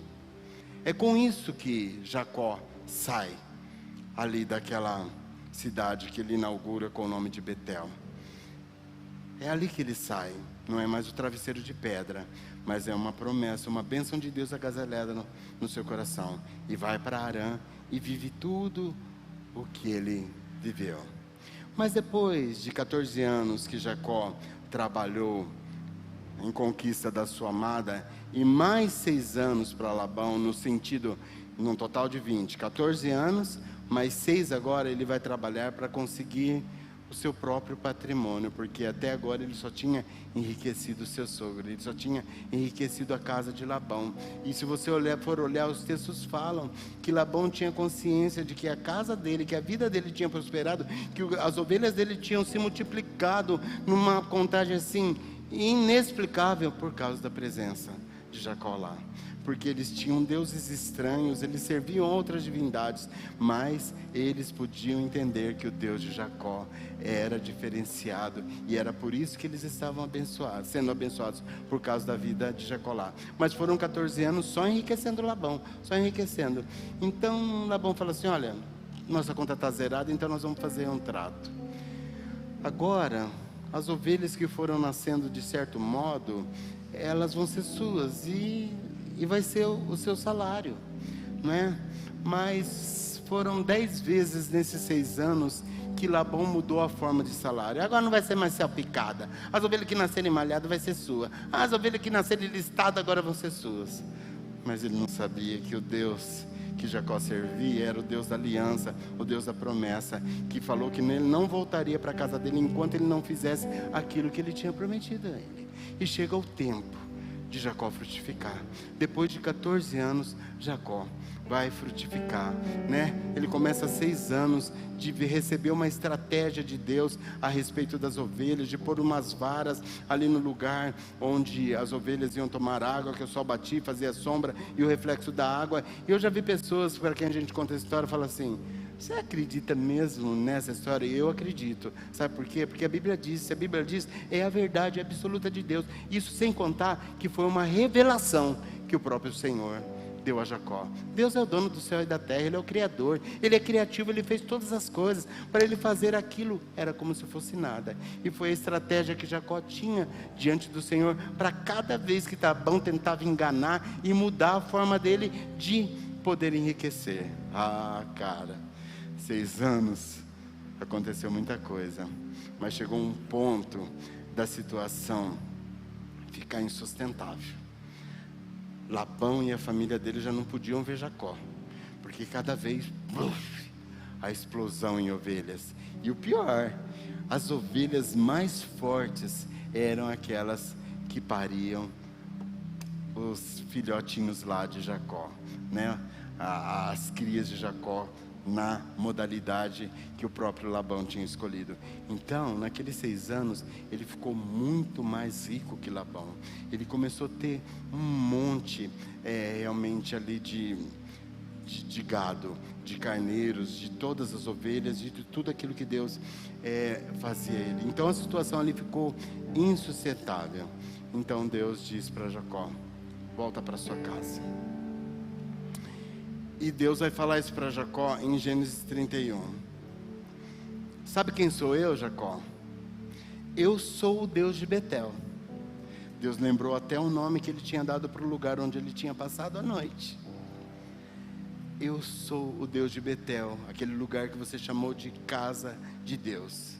É com isso que Jacó sai ali daquela cidade que ele inaugura com o nome de Betel. É ali que ele sai. Não é mais o travesseiro de pedra, mas é uma promessa, uma bênção de Deus agasalhada no seu coração. E vai para Harã e vive tudo o que ele viveu. Mas depois de 14 anos que Jacó trabalhou em conquista da sua amada, e mais 6 anos para Labão, no sentido, num total de 20, 14 anos, mais 6 agora ele vai trabalhar para conseguir o seu próprio patrimônio, porque até agora ele só tinha enriquecido o seu sogro, ele só tinha enriquecido a casa de Labão. E se você for olhar, os textos falam que Labão tinha consciência de que a casa dele, que a vida dele tinha prosperado, que as ovelhas dele tinham se multiplicado numa contagem assim inexplicável por causa da presença de Jacó lá, porque eles tinham deuses estranhos, eles serviam outras divindades, mas eles podiam entender que o Deus de Jacó era diferenciado, e era por isso que eles estavam sendo abençoados por causa da vida de Jacó lá. Mas foram 14 anos só enriquecendo Labão, só enriquecendo. Então Labão fala assim, olha, nossa conta está zerada, então nós vamos fazer um trato. Agora, as ovelhas que foram nascendo de certo modo, elas vão ser suas e vai ser o seu salário, não é? Mas foram 10 vezes nesses 6 anos que Labão mudou a forma de salário. Agora não vai ser mais salpicada. As ovelhas que nascerem malhadas vai ser sua. As ovelhas que nascerem listadas agora vão ser suas. Mas ele não sabia que o Deus que Jacó servia era o Deus da aliança, o Deus da promessa, que falou que ele não voltaria para a casa dele enquanto ele não fizesse aquilo que ele tinha prometido a ele. E chega o tempo de Jacó frutificar. Depois de 14 anos, Jacó vai frutificar, né? Ele começa 6 anos de receber uma estratégia de Deus a respeito das ovelhas, de pôr umas varas ali no lugar onde as ovelhas iam tomar água, que o sol batia, fazia sombra e o reflexo da água. E eu já vi pessoas para quem a gente conta a história falam assim, você acredita mesmo nessa história? Eu acredito. Sabe por quê? Porque a Bíblia diz, se a Bíblia diz, é a verdade absoluta de Deus. Isso sem contar que foi uma revelação que o próprio Senhor deu a Jacó. Deus é o dono do céu e da terra, Ele é o Criador, Ele é criativo, Ele fez todas as coisas. Para Ele fazer aquilo, era como se fosse nada. E foi a estratégia que Jacó tinha diante do Senhor, para cada vez que Labão tentava enganar e mudar a forma dele de poder enriquecer. Ah, cara, 6 anos, aconteceu muita coisa, mas chegou um ponto da situação ficar insustentável. Labão e a família dele já não podiam ver Jacó, porque cada vez a explosão em ovelhas. E o pior, as ovelhas mais fortes eram aquelas que pariam os filhotinhos lá de Jacó, né? As crias de Jacó, na modalidade que o próprio Labão tinha escolhido. Então, naqueles 6 anos, ele ficou muito mais rico que Labão. Ele começou a ter um monte, realmente ali de gado, de carneiros, de todas as ovelhas, de tudo aquilo que Deus fazia ele. Então a situação ali ficou insustentável. Então Deus diz para Jacó: volta para sua casa. E Deus vai falar isso para Jacó em Gênesis 31. Sabe quem sou eu, Jacó? Eu sou o Deus de Betel. Deus lembrou até o nome que ele tinha dado para o lugar onde ele tinha passado a noite. Eu sou o Deus de Betel, aquele lugar que você chamou de casa de Deus.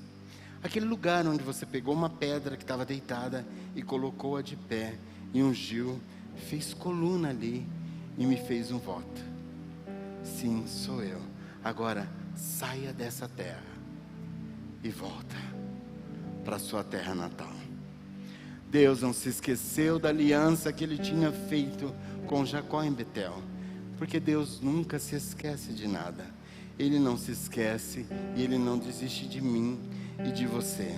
Aquele lugar onde você pegou uma pedra que estava deitada e colocou-a de pé, e ungiu, fez coluna ali e me fez um voto. Sim, sou eu. Agora saia dessa terra e volta para sua terra natal. Deus não se esqueceu da aliança que ele tinha feito com Jacó em Betel, porque Deus nunca se esquece de nada. Ele não se esquece e ele não desiste de mim e de você.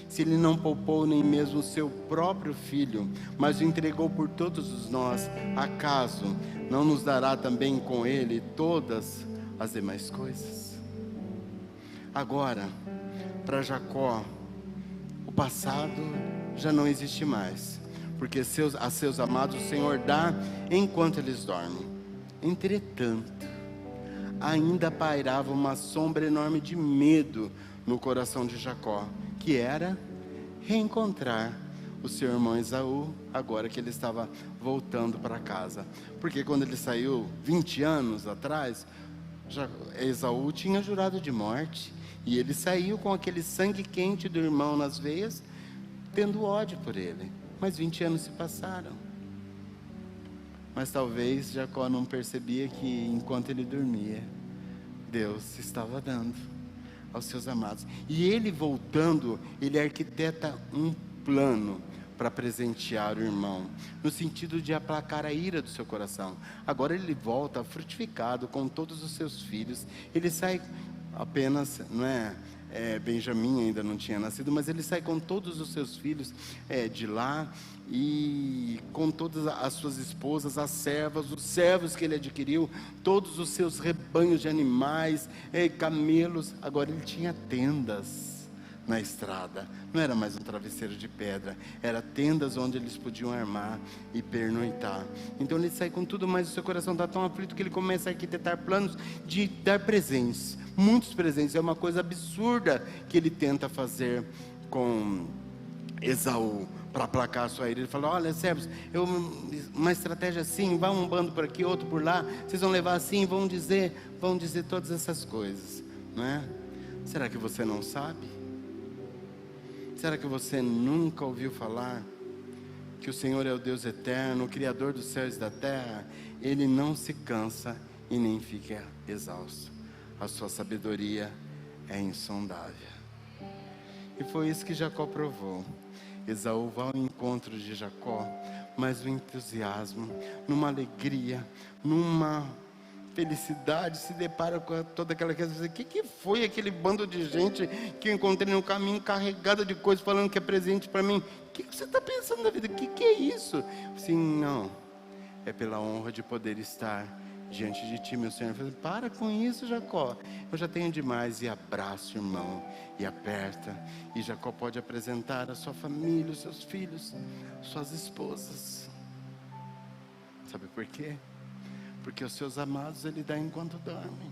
Se ele não poupou nem mesmo o seu próprio filho, mas o entregou por todos nós, acaso não nos dará também com ele todas as demais coisas? Agora, para Jacó, o passado já não existe mais, porque a seus amados o Senhor dá enquanto eles dormem. Entretanto, ainda pairava uma sombra enorme de medo no coração de Jacó, que era reencontrar o seu irmão Esaú, agora que ele estava voltando para casa. Porque quando ele saiu 20 anos atrás, Esaú tinha jurado de morte, e ele saiu com aquele sangue quente do irmão nas veias, tendo ódio por ele. Mas 20 anos se passaram. Mas talvez Jacó não percebia que enquanto ele dormia, Deus estava dando aos seus amados. E ele voltando, ele arquiteta um plano para presentear o irmão, no sentido de aplacar a ira do seu coração. Agora ele volta frutificado com todos os seus filhos. Ele sai apenas, Benjamim ainda não tinha nascido, mas ele sai com todos os seus filhos de lá, e com todas as suas esposas, as servas, os servos que ele adquiriu, todos os seus rebanhos de animais, camelos. Agora ele tinha tendas na estrada, não era mais um travesseiro de pedra, era tendas onde eles podiam armar e pernoitar. Então ele sai com tudo, mas o seu coração está tão aflito que ele começa a arquitetar planos de dar presentes, muitos presentes. É uma coisa absurda que ele tenta fazer com Esaú, para aplacar a sua ira. Ele fala: olha, servos, uma estratégia assim, vai um bando por aqui, outro por lá, vocês vão levar assim, vão dizer todas essas coisas, não é? Será que você não sabe? Será que você nunca ouviu falar que o Senhor é o Deus eterno, o Criador dos céus e da terra? Ele não se cansa e nem fica exausto. A sua sabedoria é insondável. E foi isso que Jacó provou. Esaú vai ao encontro de Jacó, mas no entusiasmo, numa alegria, numa felicidade, se depara com toda aquela coisa. O que foi aquele bando de gente que eu encontrei no caminho, carregada de coisas, falando que é presente para mim? O que você está pensando na vida? O que é isso? Sim, não, é pela honra de poder estar diante de ti, meu Senhor. Eu falei: para com isso, Jacó, eu já tenho demais. E abraça o irmão e aperta, e Jacó pode apresentar a sua família, os seus filhos, suas esposas. Sabe por quê? Porque os seus amados ele dá enquanto dormem.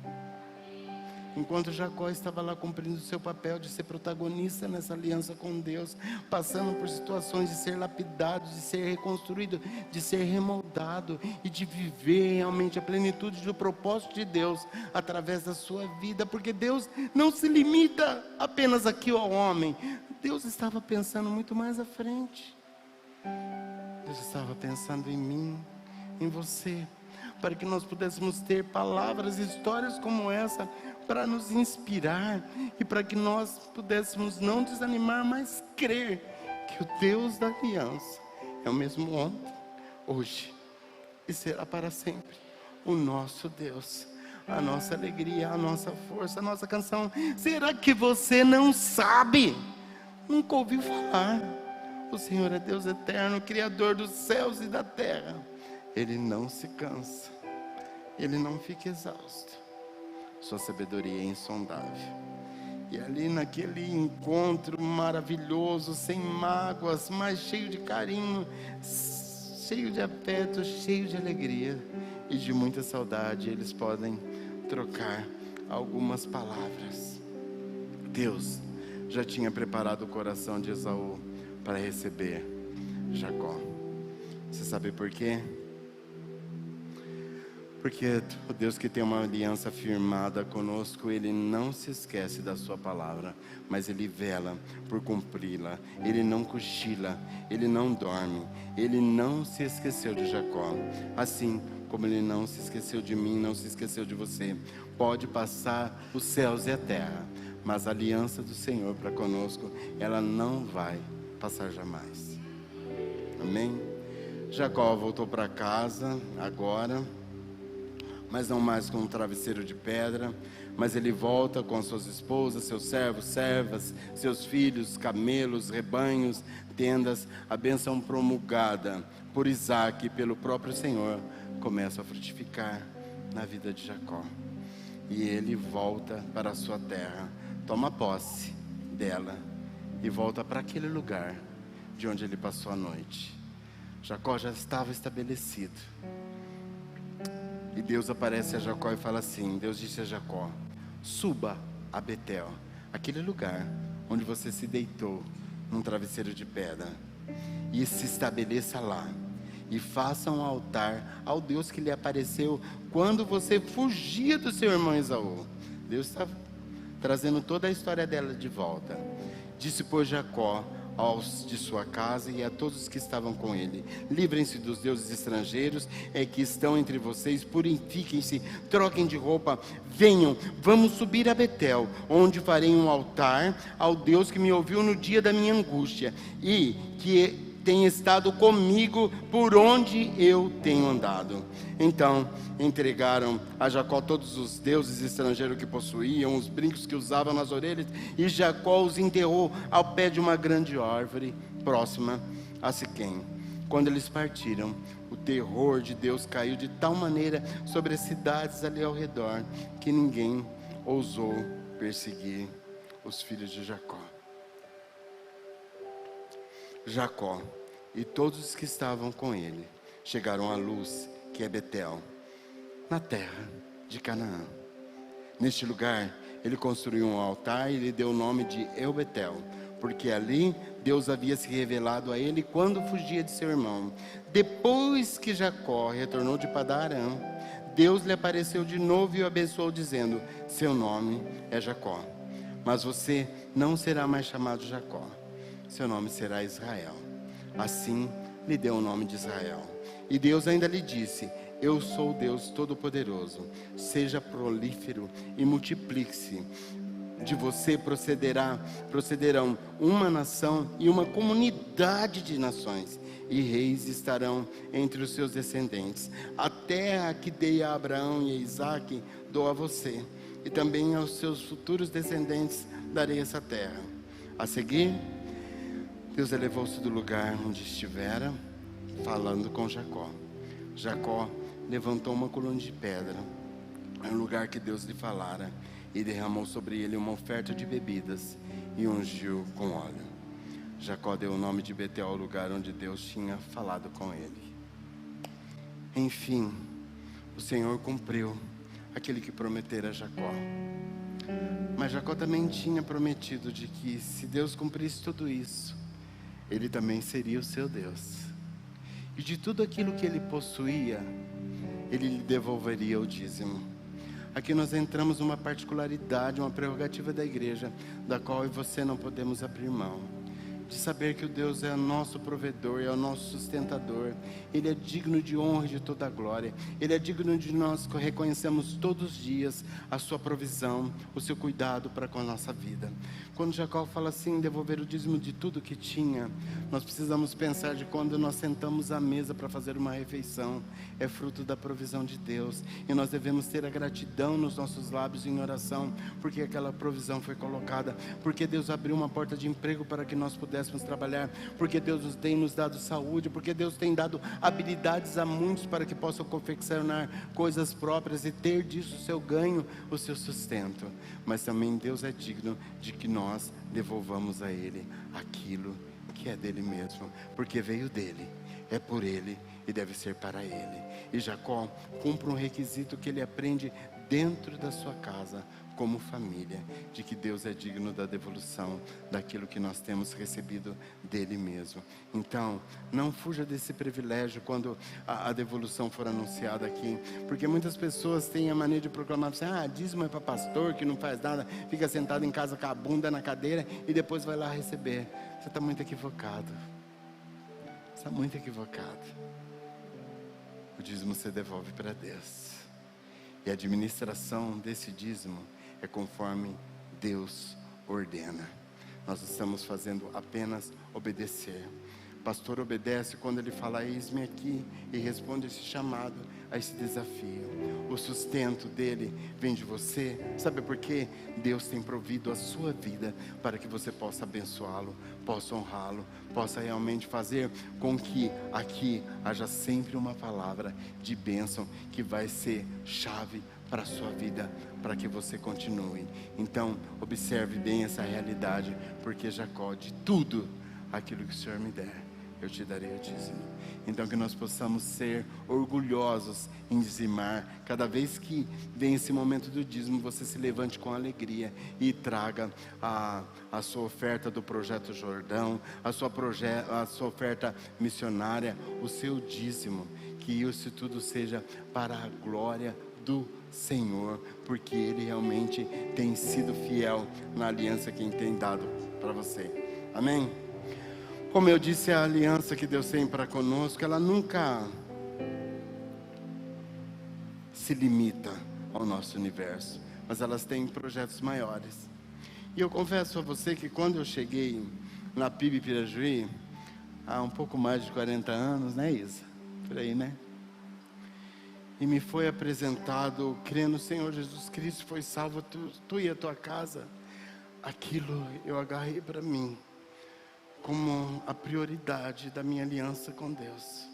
Enquanto Jacó estava lá cumprindo o seu papel de ser protagonista nessa aliança com Deus, passando por situações de ser lapidado, de ser reconstruído, de ser remoldado e de viver realmente a plenitude do propósito de Deus através da sua vida, porque Deus não se limita apenas aqui ao homem. Deus estava pensando muito mais à frente. Deus estava pensando em mim em você, para que nós pudéssemos ter palavras, histórias como essa, para nos inspirar e para que nós pudéssemos não desanimar, mas crer que o Deus da aliança é o mesmo ontem, hoje e será para sempre o nosso Deus, a nossa alegria, a nossa força, a nossa canção. Será que você não sabe? Nunca ouviu falar? O Senhor é Deus eterno, Criador dos céus e da terra. Ele não se cansa, Ele não fica exausto. Sua sabedoria é insondável. E ali naquele encontro maravilhoso, sem mágoas, mas cheio de carinho, cheio de afeto, cheio de alegria e de muita saudade, eles podem trocar algumas palavras. Deus já tinha preparado o coração de Esaú para receber Jacó. Você sabe por quê? Porque o Deus que tem uma aliança firmada conosco, Ele não se esquece da sua palavra, mas Ele vela por cumpri-la. Ele não cochila, Ele não dorme, Ele não se esqueceu de Jacó. Assim como Ele não se esqueceu de mim, não se esqueceu de você. Pode passar os céus e a terra, mas a aliança do Senhor para conosco, ela não vai passar jamais. Amém? Jacó voltou para casa agora, mas não mais com um travesseiro de pedra, mas ele volta com as suas esposas, seus servos, servas, seus filhos, camelos, rebanhos, tendas. A bênção promulgada por Isaac e pelo próprio Senhor começa a frutificar na vida de Jacó. E ele volta para a sua terra, toma posse dela e volta para aquele lugar de onde ele passou a noite. Jacó já estava estabelecido. E Deus aparece a Jacó e fala assim, Deus disse a Jacó: suba a Betel, aquele lugar onde você se deitou num travesseiro de pedra, e se estabeleça lá, e faça um altar ao Deus que lhe apareceu quando você fugia do seu irmão Esaú. Deus está trazendo toda a história dela de volta. Disse, pois, Jacó aos de sua casa e a todos que estavam com ele: livrem-se dos deuses estrangeiros que estão entre vocês, purifiquem-se, troquem de roupa, venham, vamos subir a Betel, onde farei um altar ao Deus que me ouviu no dia da minha angústia e que tem estado comigo por onde eu tenho andado. Então entregaram a Jacó todos os deuses estrangeiros que possuíam, os brincos que usavam nas orelhas, e Jacó os enterrou ao pé de uma grande árvore próxima a Siquém. Quando eles partiram, o terror de Deus caiu de tal maneira sobre as cidades ali ao redor, que ninguém ousou perseguir os filhos de Jacó. Jacó e todos os que estavam com ele chegaram à luz, que é Betel, na terra de Canaã. Neste lugar ele construiu um altar e lhe deu o nome de El-Betel, porque ali Deus havia se revelado a ele quando fugia de seu irmão. Depois que Jacó retornou de Padã-Arã, Deus lhe apareceu de novo e o abençoou, dizendo: seu nome é Jacó, mas você não será mais chamado Jacó, seu nome será Israel. Assim lhe deu o nome de Israel. E Deus ainda lhe disse: eu sou o Deus Todo-Poderoso, seja prolífero e multiplique-se. De você procederão uma nação e uma comunidade de nações, e reis estarão entre os seus descendentes. A terra que dei a Abraão e a Isaque dou a você, e também aos seus futuros descendentes darei essa terra. A seguir, Deus elevou-se do lugar onde estivera, falando com Jacó. Jacó levantou uma coluna de pedra, no lugar que Deus lhe falara, e derramou sobre ele uma oferta de bebidas, e ungiu com óleo. Jacó deu o nome de Betel ao lugar onde Deus tinha falado com ele. Enfim, o Senhor cumpriu aquele que prometera a Jacó. Mas Jacó também tinha prometido de que, se Deus cumprisse tudo isso, Ele também seria o seu Deus. E de tudo aquilo que ele possuía, Ele lhe devolveria o dízimo. Aqui nós entramos numa particularidade, uma prerrogativa da igreja, da qual eu e você não podemos abrir mão. de saber que o Deus é o nosso provedor, é o nosso sustentador. Ele é digno de honra e de toda a glória. Ele é digno de nós reconhecemos todos os dias a sua provisão, o seu cuidado para com a nossa vida. Quando Jacó fala assim, devolver o dízimo de tudo que tinha, nós precisamos pensar de quando nós sentamos à mesa para fazer uma refeição, é fruto da provisão de Deus, e nós devemos ter a gratidão nos nossos lábios em oração, porque aquela provisão foi colocada, porque Deus abriu uma porta de emprego para que nós pudéssemos trabalhar, porque Deus tem nos dado saúde, porque Deus tem dado habilidades a muitos para que possam confeccionar coisas próprias e ter disso o seu ganho, o seu sustento. Mas também Deus é digno de que nós devolvamos a Ele aquilo que é dele mesmo, porque veio dele, é por Ele e deve ser para Ele. E Jacó cumpre um requisito que ele aprende dentro da sua casa, como família, de que Deus é digno da devolução daquilo que nós temos recebido dele mesmo. Então, não fuja desse privilégio quando a devolução for anunciada aqui, porque muitas pessoas têm a mania de proclamar assim, dízimo é para pastor que não faz nada, fica sentado em casa com a bunda na cadeira e depois vai lá receber. Você está muito equivocado. Você está muito equivocado. O dízimo você devolve para Deus. E a administração desse dízimo é conforme Deus ordena. Nós estamos fazendo apenas obedecer. O pastor obedece quando ele fala, eis-me aqui, e responde esse chamado, a esse desafio. O sustento dele vem de você. Sabe por quê? Deus tem provido a sua vida para que você possa abençoá-lo, possa honrá-lo, possa realmente fazer com que aqui haja sempre uma palavra de bênção que vai ser chave para a sua vida, para que você continue. Então, observe bem essa realidade, porque Jacó, de tudo aquilo que o Senhor me der, eu te darei o dízimo. Então que nós possamos ser orgulhosos em dizimar. Cada vez que vem esse momento do dízimo, você se levante com alegria e traga a sua oferta do Projeto Jordão, a sua oferta missionária, o seu dízimo. Que isso tudo seja para a glória do Senhor, porque Ele realmente tem sido fiel na aliança que Ele tem dado para você. Amém? Como eu disse, a aliança que Deus tem para conosco, ela nunca se limita ao nosso universo, mas elas têm projetos maiores. E eu confesso a você que quando eu cheguei na PIB Pirajuí, há um pouco mais de 40 anos, né, Isa? Por aí, né? E me foi apresentado, crendo no Senhor Jesus Cristo, foi salvo tu e a tua casa. Aquilo eu agarrei para mim como a prioridade da minha aliança com Deus.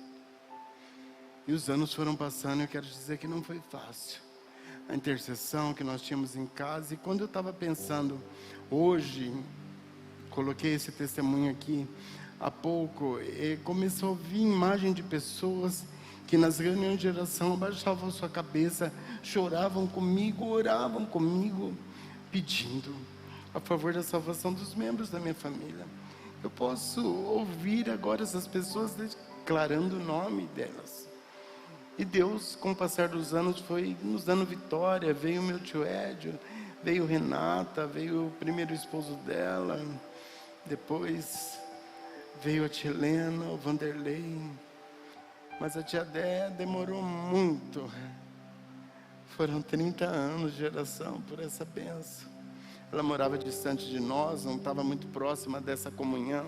E os anos foram passando e eu quero dizer que não foi fácil. A intercessão que nós tínhamos em casa, e quando eu estava pensando, hoje, coloquei esse testemunho aqui, há pouco, começou a vir imagem de pessoas que nas reuniões de oração abaixavam sua cabeça, choravam comigo, oravam comigo, pedindo a favor da salvação dos membros da minha família. Eu posso ouvir agora essas pessoas declarando o nome delas. E Deus, com o passar dos anos, foi nos dando vitória. Veio o meu tio Édio, veio Renata, veio o primeiro esposo dela, depois veio a tia Helena, o Vanderlei. Mas a tia Dé demorou muito. Foram 30 anos de oração por essa bênção. Ela morava distante de nós, não estava muito próxima dessa comunhão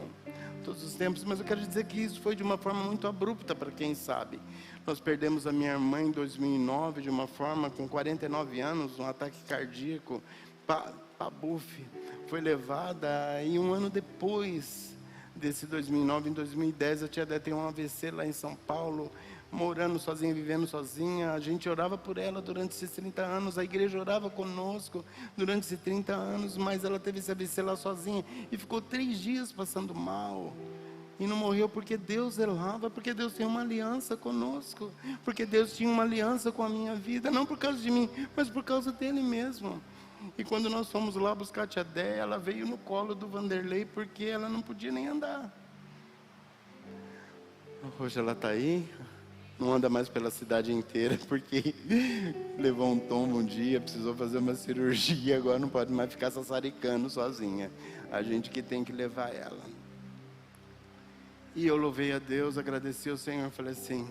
todos os tempos, mas eu quero dizer que isso foi de uma forma muito abrupta para quem sabe. Nós perdemos a minha irmã em 2009 de uma forma, com 49 anos, um ataque cardíaco, pabuf. Foi levada e um ano depois desse 2009, em 2010, a tia Dé tem um AVC lá em São Paulo, morando sozinha, vivendo sozinha. A gente orava por ela durante esses 30 anos, a igreja orava conosco durante esses 30 anos, mas ela teve esse AVC lá sozinha e ficou 3 dias passando mal. E não morreu porque Deus zelava, porque Deus tem uma aliança conosco, porque Deus tinha uma aliança com a minha vida, não por causa de mim, mas por causa dele mesmo. E quando nós fomos lá buscar a tia Dé, ela veio no colo do Vanderlei, porque ela não podia nem andar. Hoje ela está aí, não anda mais pela cidade inteira, porque levou um tombo um dia, precisou fazer uma cirurgia, agora não pode mais ficar sassaricando sozinha. A gente que tem que levar ela. E eu louvei a Deus, agradeci ao Senhor, falei assim: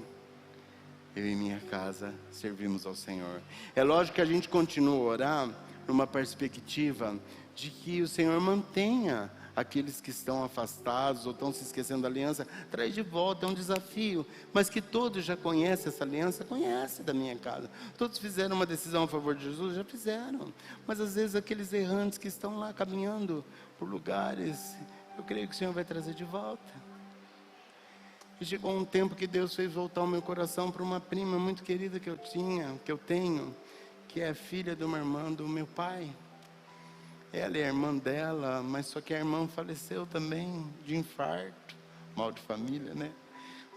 eu e minha casa servimos ao Senhor. É lógico que a gente continua a orar numa perspectiva de que o Senhor mantenha aqueles que estão afastados ou estão se esquecendo da aliança, traz de volta, é um desafio, mas que todos já conhecem essa aliança, conhecem da minha casa, todos fizeram uma decisão a favor de Jesus, já fizeram, mas às vezes aqueles errantes que estão lá caminhando por lugares, eu creio que o Senhor vai trazer de volta. E chegou um tempo que Deus fez voltar o meu coração para uma prima muito querida que eu tenho, que é filha de uma irmã do meu pai. Ela é a irmã dela, mas só que a irmã faleceu também de infarto, mal de família, né?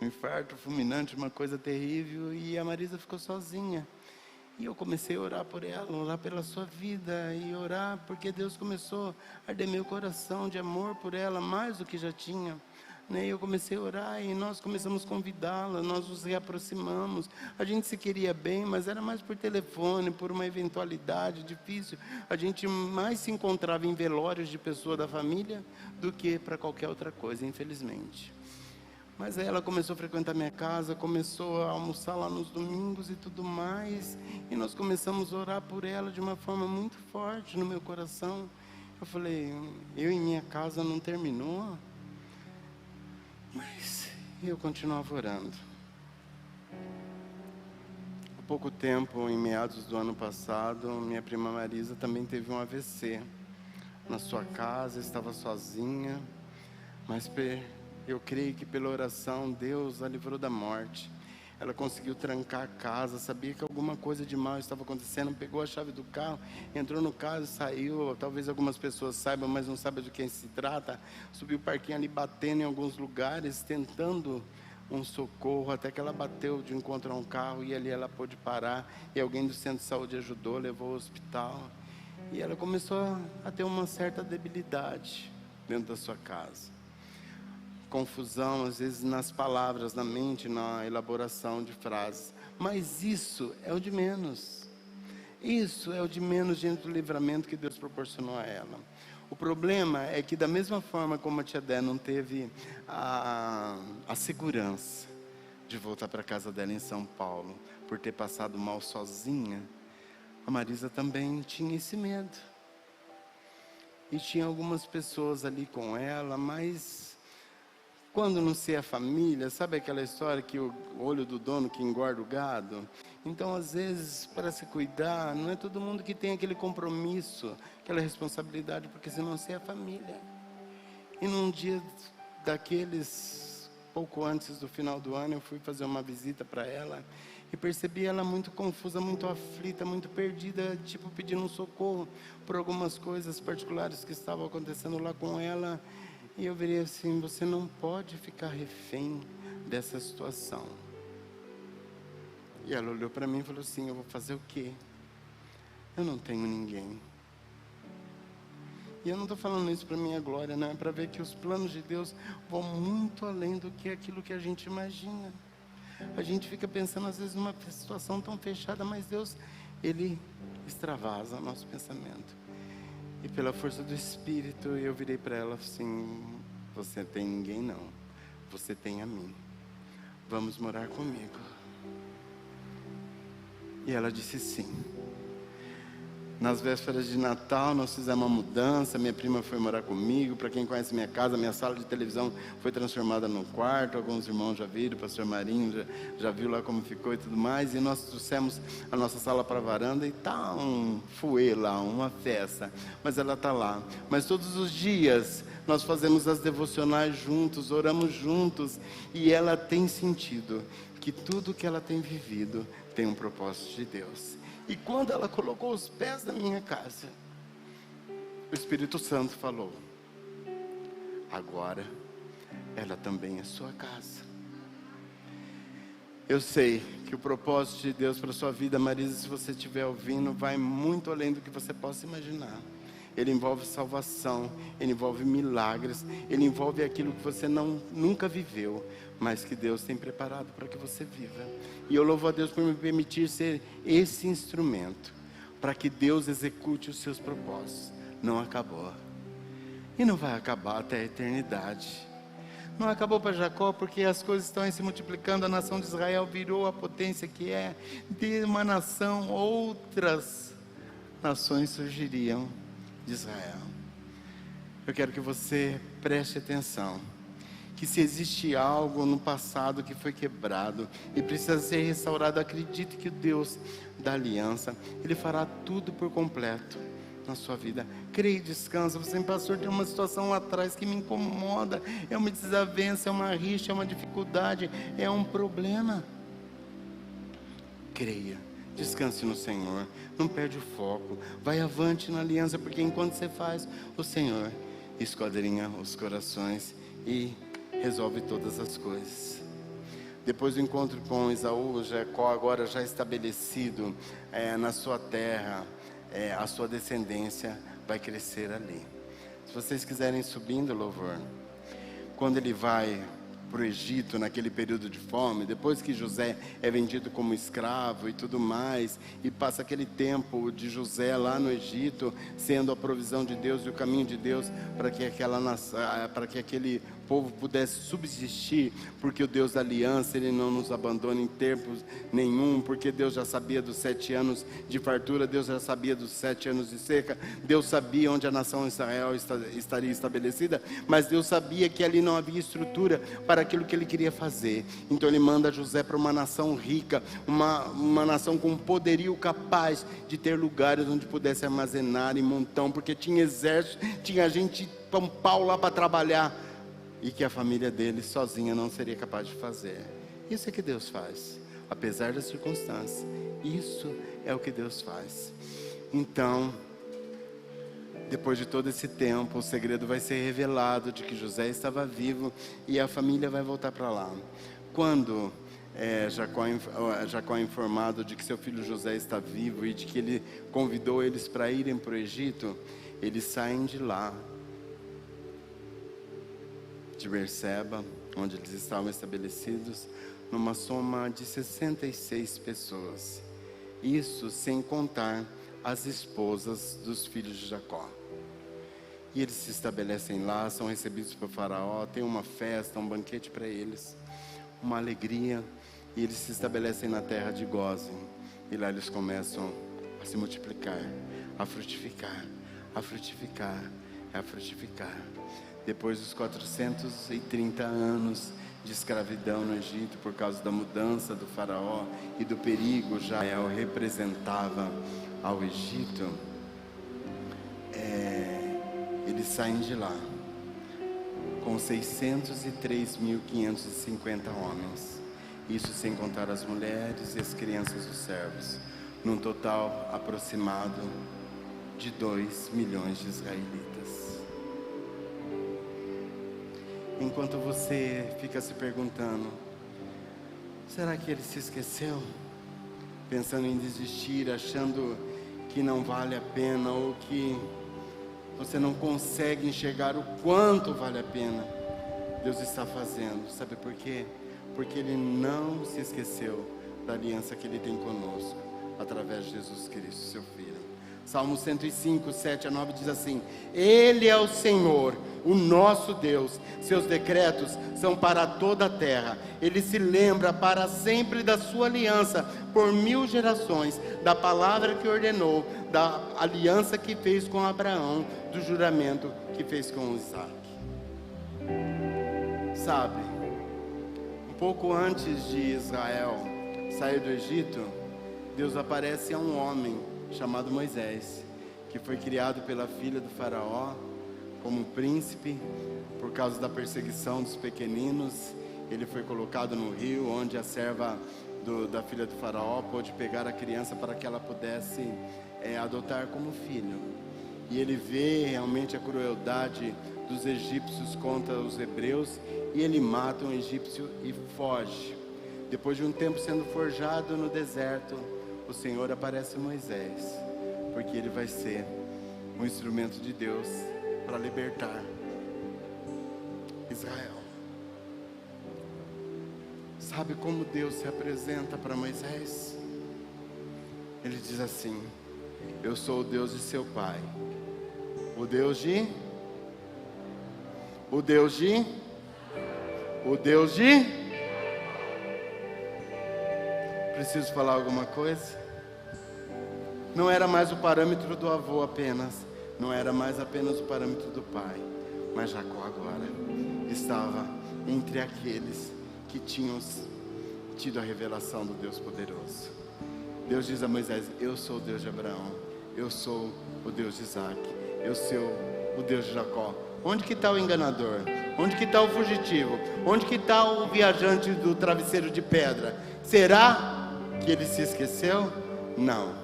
Um infarto fulminante, uma coisa terrível, e a Marisa ficou sozinha. E eu comecei a orar por ela, orar pela sua vida, e orar porque Deus começou a arder meu coração de amor por ela, mais do que já tinha. E eu comecei a orar e nós começamos a convidá-la, nós nos reaproximamos. A gente se queria bem, mas era mais por telefone, por uma eventualidade difícil. A gente mais se encontrava em velórios de pessoa da família do que para qualquer outra coisa, infelizmente. Mas aí ela começou a frequentar minha casa, começou a almoçar lá nos domingos e tudo mais. E nós começamos a orar por ela de uma forma muito forte no meu coração. Eu falei, eu em minha casa não terminou? Mas eu continuava orando. Há pouco tempo, em meados do ano passado, minha prima Marisa também teve um AVC. Na sua casa, estava sozinha, mas eu creio que pela oração Deus a livrou da morte. Ela conseguiu trancar a casa, sabia que alguma coisa de mal estava acontecendo, pegou a chave do carro, entrou no carro e saiu. Talvez algumas pessoas saibam, mas não sabem de quem se trata. Subiu o parquinho ali, batendo em alguns lugares, tentando um socorro, até que ela bateu de encontro a um carro, e ali ela pôde parar, e alguém do centro de saúde ajudou, levou ao hospital. E ela começou a ter uma certa debilidade dentro da sua casa. Confusão, às vezes, nas palavras, na mente, na elaboração de frases. Mas isso é o de menos. Isso é o de menos diante do livramento que Deus proporcionou a ela. O problema é que, da mesma forma como a tia Dé não teve a segurança de voltar para a casa dela em São Paulo, por ter passado mal sozinha, a Marisa também tinha esse medo. E tinha algumas pessoas ali com ela, mas quando não se é família, sabe aquela história que o olho do dono que engorda o gado? Então, às vezes, para se cuidar, não é todo mundo que tem aquele compromisso, aquela responsabilidade, porque senão se é família. E num dia daqueles, pouco antes do final do ano, eu fui fazer uma visita para ela e percebi ela muito confusa, muito aflita, muito perdida, tipo pedindo um socorro por algumas coisas particulares que estavam acontecendo lá com ela. E eu virei assim: você não pode ficar refém dessa situação. E ela olhou para mim e falou assim: eu vou fazer o quê? Eu não tenho ninguém. E eu não estou falando isso para minha glória, não. É para ver que os planos de Deus vão muito além do que aquilo que a gente imagina. A gente fica pensando às vezes numa situação tão fechada, mas Deus, Ele extravasa o nosso pensamento. E pela força do Espírito, eu virei para ela assim: você tem ninguém não, você tem a mim, vamos morar comigo. E ela disse sim. Nas vésperas de Natal, nós fizemos uma mudança, minha prima foi morar comigo. Para quem conhece minha casa, minha sala de televisão foi transformada num quarto. Alguns irmãos já viram, o pastor Marinho já viu lá como ficou e tudo mais. E nós trouxemos a nossa sala para a varanda e está um fuê lá, uma festa. Mas ela está lá. Mas todos os dias nós fazemos as devocionais juntos, oramos juntos. E ela tem sentido que tudo que ela tem vivido tem um propósito de Deus. E quando ela colocou os pés na minha casa, o Espírito Santo falou: agora ela também é sua casa. Eu sei que o propósito de Deus para a sua vida, Marisa, se você estiver ouvindo, vai muito além do que você possa imaginar. Ele envolve salvação, ele envolve milagres, ele envolve aquilo que você nunca viveu, mas que Deus tem preparado para que você viva. E eu louvo a Deus por me permitir ser esse instrumento, para que Deus execute os seus propósitos. Não acabou, e não vai acabar até a eternidade. Não acabou para Jacó, porque as coisas estão se multiplicando. A nação de Israel virou a potência que é. De uma nação, outras nações surgiriam de Israel. Eu quero que você preste atenção, que se existe algo no passado que foi quebrado e precisa ser restaurado, acredite que o Deus da aliança, Ele fará tudo por completo na sua vida. Creia e descansa. Você, pastor, tem uma situação lá atrás que me incomoda, é uma desavença, é uma rixa, é uma dificuldade, é um problema. Creia, descanse no Senhor, não perde o foco, vai avante na aliança, porque enquanto você faz, o Senhor esquadrinha os corações e resolve todas as coisas. Depois do encontro com Esaú, Jacó agora já estabelecido na sua terra, a sua descendência vai crescer ali. Se vocês quiserem subindo, louvor, quando ele vai para o Egito, naquele período de fome, depois que José é vendido como escravo e tudo mais, e passa aquele tempo de José lá no Egito, sendo a provisão de Deus e o caminho de Deus para que aquele povo pudesse subsistir, porque o Deus da aliança, Ele não nos abandona em tempo nenhum, porque Deus já sabia dos 7 anos de fartura, Deus já sabia dos 7 anos de seca, Deus sabia onde a nação Israel estaria estabelecida, mas Deus sabia que ali não havia estrutura para aquilo que Ele queria fazer. Então Ele manda José para uma nação rica, uma nação com poderio capaz de ter lugares onde pudesse armazenar em montão, porque tinha exército, tinha gente pão pau lá para trabalhar, e que a família dele sozinha não seria capaz de fazer. Isso é que Deus faz, apesar das circunstâncias. Isso é o que Deus faz. Então, depois de todo esse tempo, o segredo vai ser revelado de que José estava vivo e a família vai voltar para lá. Quando Jacó é informado de que seu filho José está vivo e de que ele convidou eles para irem para o Egito, eles saem de lá, de Berseba, onde eles estavam estabelecidos, numa soma de 66 pessoas. Isso sem contar as esposas dos filhos de Jacó. E eles se estabelecem lá, são recebidos por Faraó, tem uma festa, um banquete para eles, uma alegria, e eles se estabelecem na terra de Gósen. E lá eles começam a se multiplicar, a frutificar, a frutificar, a frutificar. Depois dos 430 anos de escravidão no Egito, por causa da mudança do Faraó e do perigo, Israel representava ao Egito, eles saem de lá com 603.550 homens, isso sem contar as mulheres e as crianças dos servos, num total aproximado de 2 milhões de israelitas. Enquanto você fica se perguntando, será que ele se esqueceu? Pensando em desistir, achando que não vale a pena, ou que você não consegue enxergar o quanto vale a pena. Deus está fazendo, sabe por quê? Porque Ele não se esqueceu da aliança que Ele tem conosco, através de Jesus Cristo, seu Filho. Salmo 105, 7 a 9 diz assim: Ele é o Senhor, o nosso Deus, seus decretos são para toda a terra. Ele se lembra para sempre da sua aliança, por 1000 gerações, da palavra que ordenou, da aliança que fez com Abraão, do juramento que fez com Isaac. Sabe, um pouco antes de Israel sair do Egito, Deus aparece a um homem chamado Moisés, que foi criado pela filha do faraó como príncipe. Por causa da perseguição dos pequeninos, ele foi colocado no rio, onde a serva da filha do faraó pôde pegar a criança para que ela pudesse adotar como filho. E ele vê realmente a crueldade dos egípcios contra os hebreus, e ele mata um egípcio e foge. Depois de um tempo sendo forjado no deserto, o Senhor aparece a Moisés, porque ele vai ser um instrumento de Deus para libertar Israel. Sabe como Deus se apresenta para Moisés? Ele diz assim: eu sou o Deus de seu pai, o Deus de o Deus de... Preciso falar alguma coisa? Não era mais o parâmetro do avô apenas, não era mais apenas o parâmetro do pai, mas Jacó agora estava entre aqueles que tinham tido a revelação do Deus poderoso. Deus diz a Moisés: eu sou o Deus de Abraão, eu sou o Deus de Isaac, eu sou o Deus de Jacó. Onde que está o enganador? Onde que está o fugitivo? Onde que está o viajante do travesseiro de pedra? Será que ele se esqueceu? Não.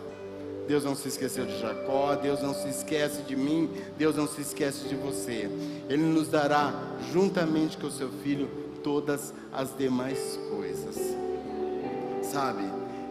Deus não se esqueceu de Jacó, Deus não se esquece de mim, Deus não se esquece de você. Ele nos dará, juntamente com o seu filho, todas as demais coisas. Sabe,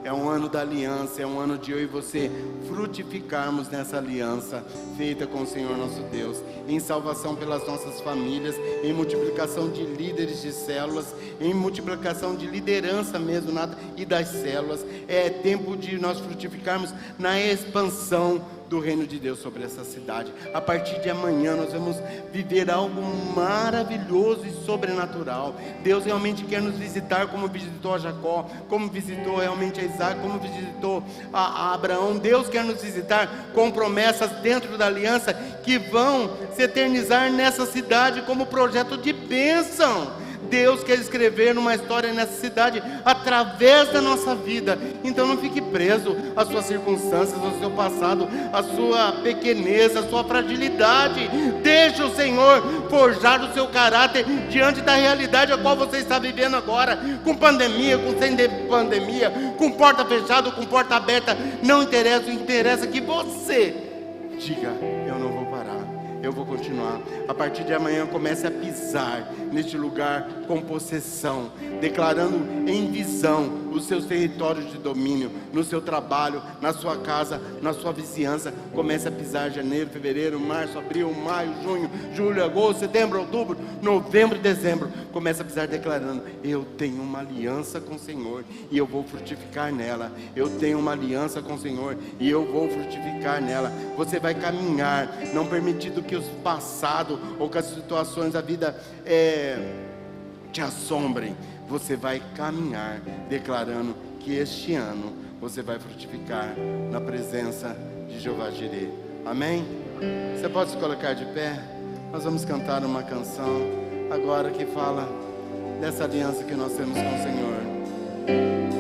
é um ano da aliança, é um ano de eu e você frutificarmos nessa aliança feita com o Senhor nosso Deus, em salvação pelas nossas famílias, em multiplicação de líderes de células, em multiplicação de liderança mesmo, e das células. É tempo de nós frutificarmos na expansão do reino de Deus sobre essa cidade. A partir de amanhã nós vamos viver algo maravilhoso e sobrenatural. Deus realmente quer nos visitar, como visitou a Jacó, como visitou realmente a Isaac, como visitou a Abraão. Deus quer nos visitar com promessas dentro da aliança que vão se eternizar nessa cidade como projeto de bênção. Deus quer escrever uma história nessa cidade através da nossa vida. Então não fique preso às suas circunstâncias, ao seu passado, à sua pequenez, à sua fragilidade. Deixe o Senhor forjar o seu caráter diante da realidade a qual você está vivendo agora, com pandemia, com sem pandemia, com porta fechada, com porta aberta. Não interessa, o que interessa é que você diga: eu não vou parar, eu vou continuar. A partir de amanhã comece a pisar neste lugar com possessão, declarando em visão os seus territórios de domínio, no seu trabalho, na sua casa, na sua vizinhança. Comece a pisar janeiro, fevereiro, março, abril, maio, junho, julho, agosto, setembro, outubro, novembro e dezembro. Comece a pisar declarando: eu tenho uma aliança com o Senhor e eu vou frutificar nela. Eu tenho uma aliança com o Senhor e eu vou frutificar nela. Você vai caminhar, não permitindo que os passados ou que as situações da vida te assombrem. Você vai caminhar declarando que este ano você vai frutificar na presença de Jeová Jireh. Amém? Você pode se colocar de pé? Nós vamos cantar uma canção agora que fala dessa aliança que nós temos com o Senhor.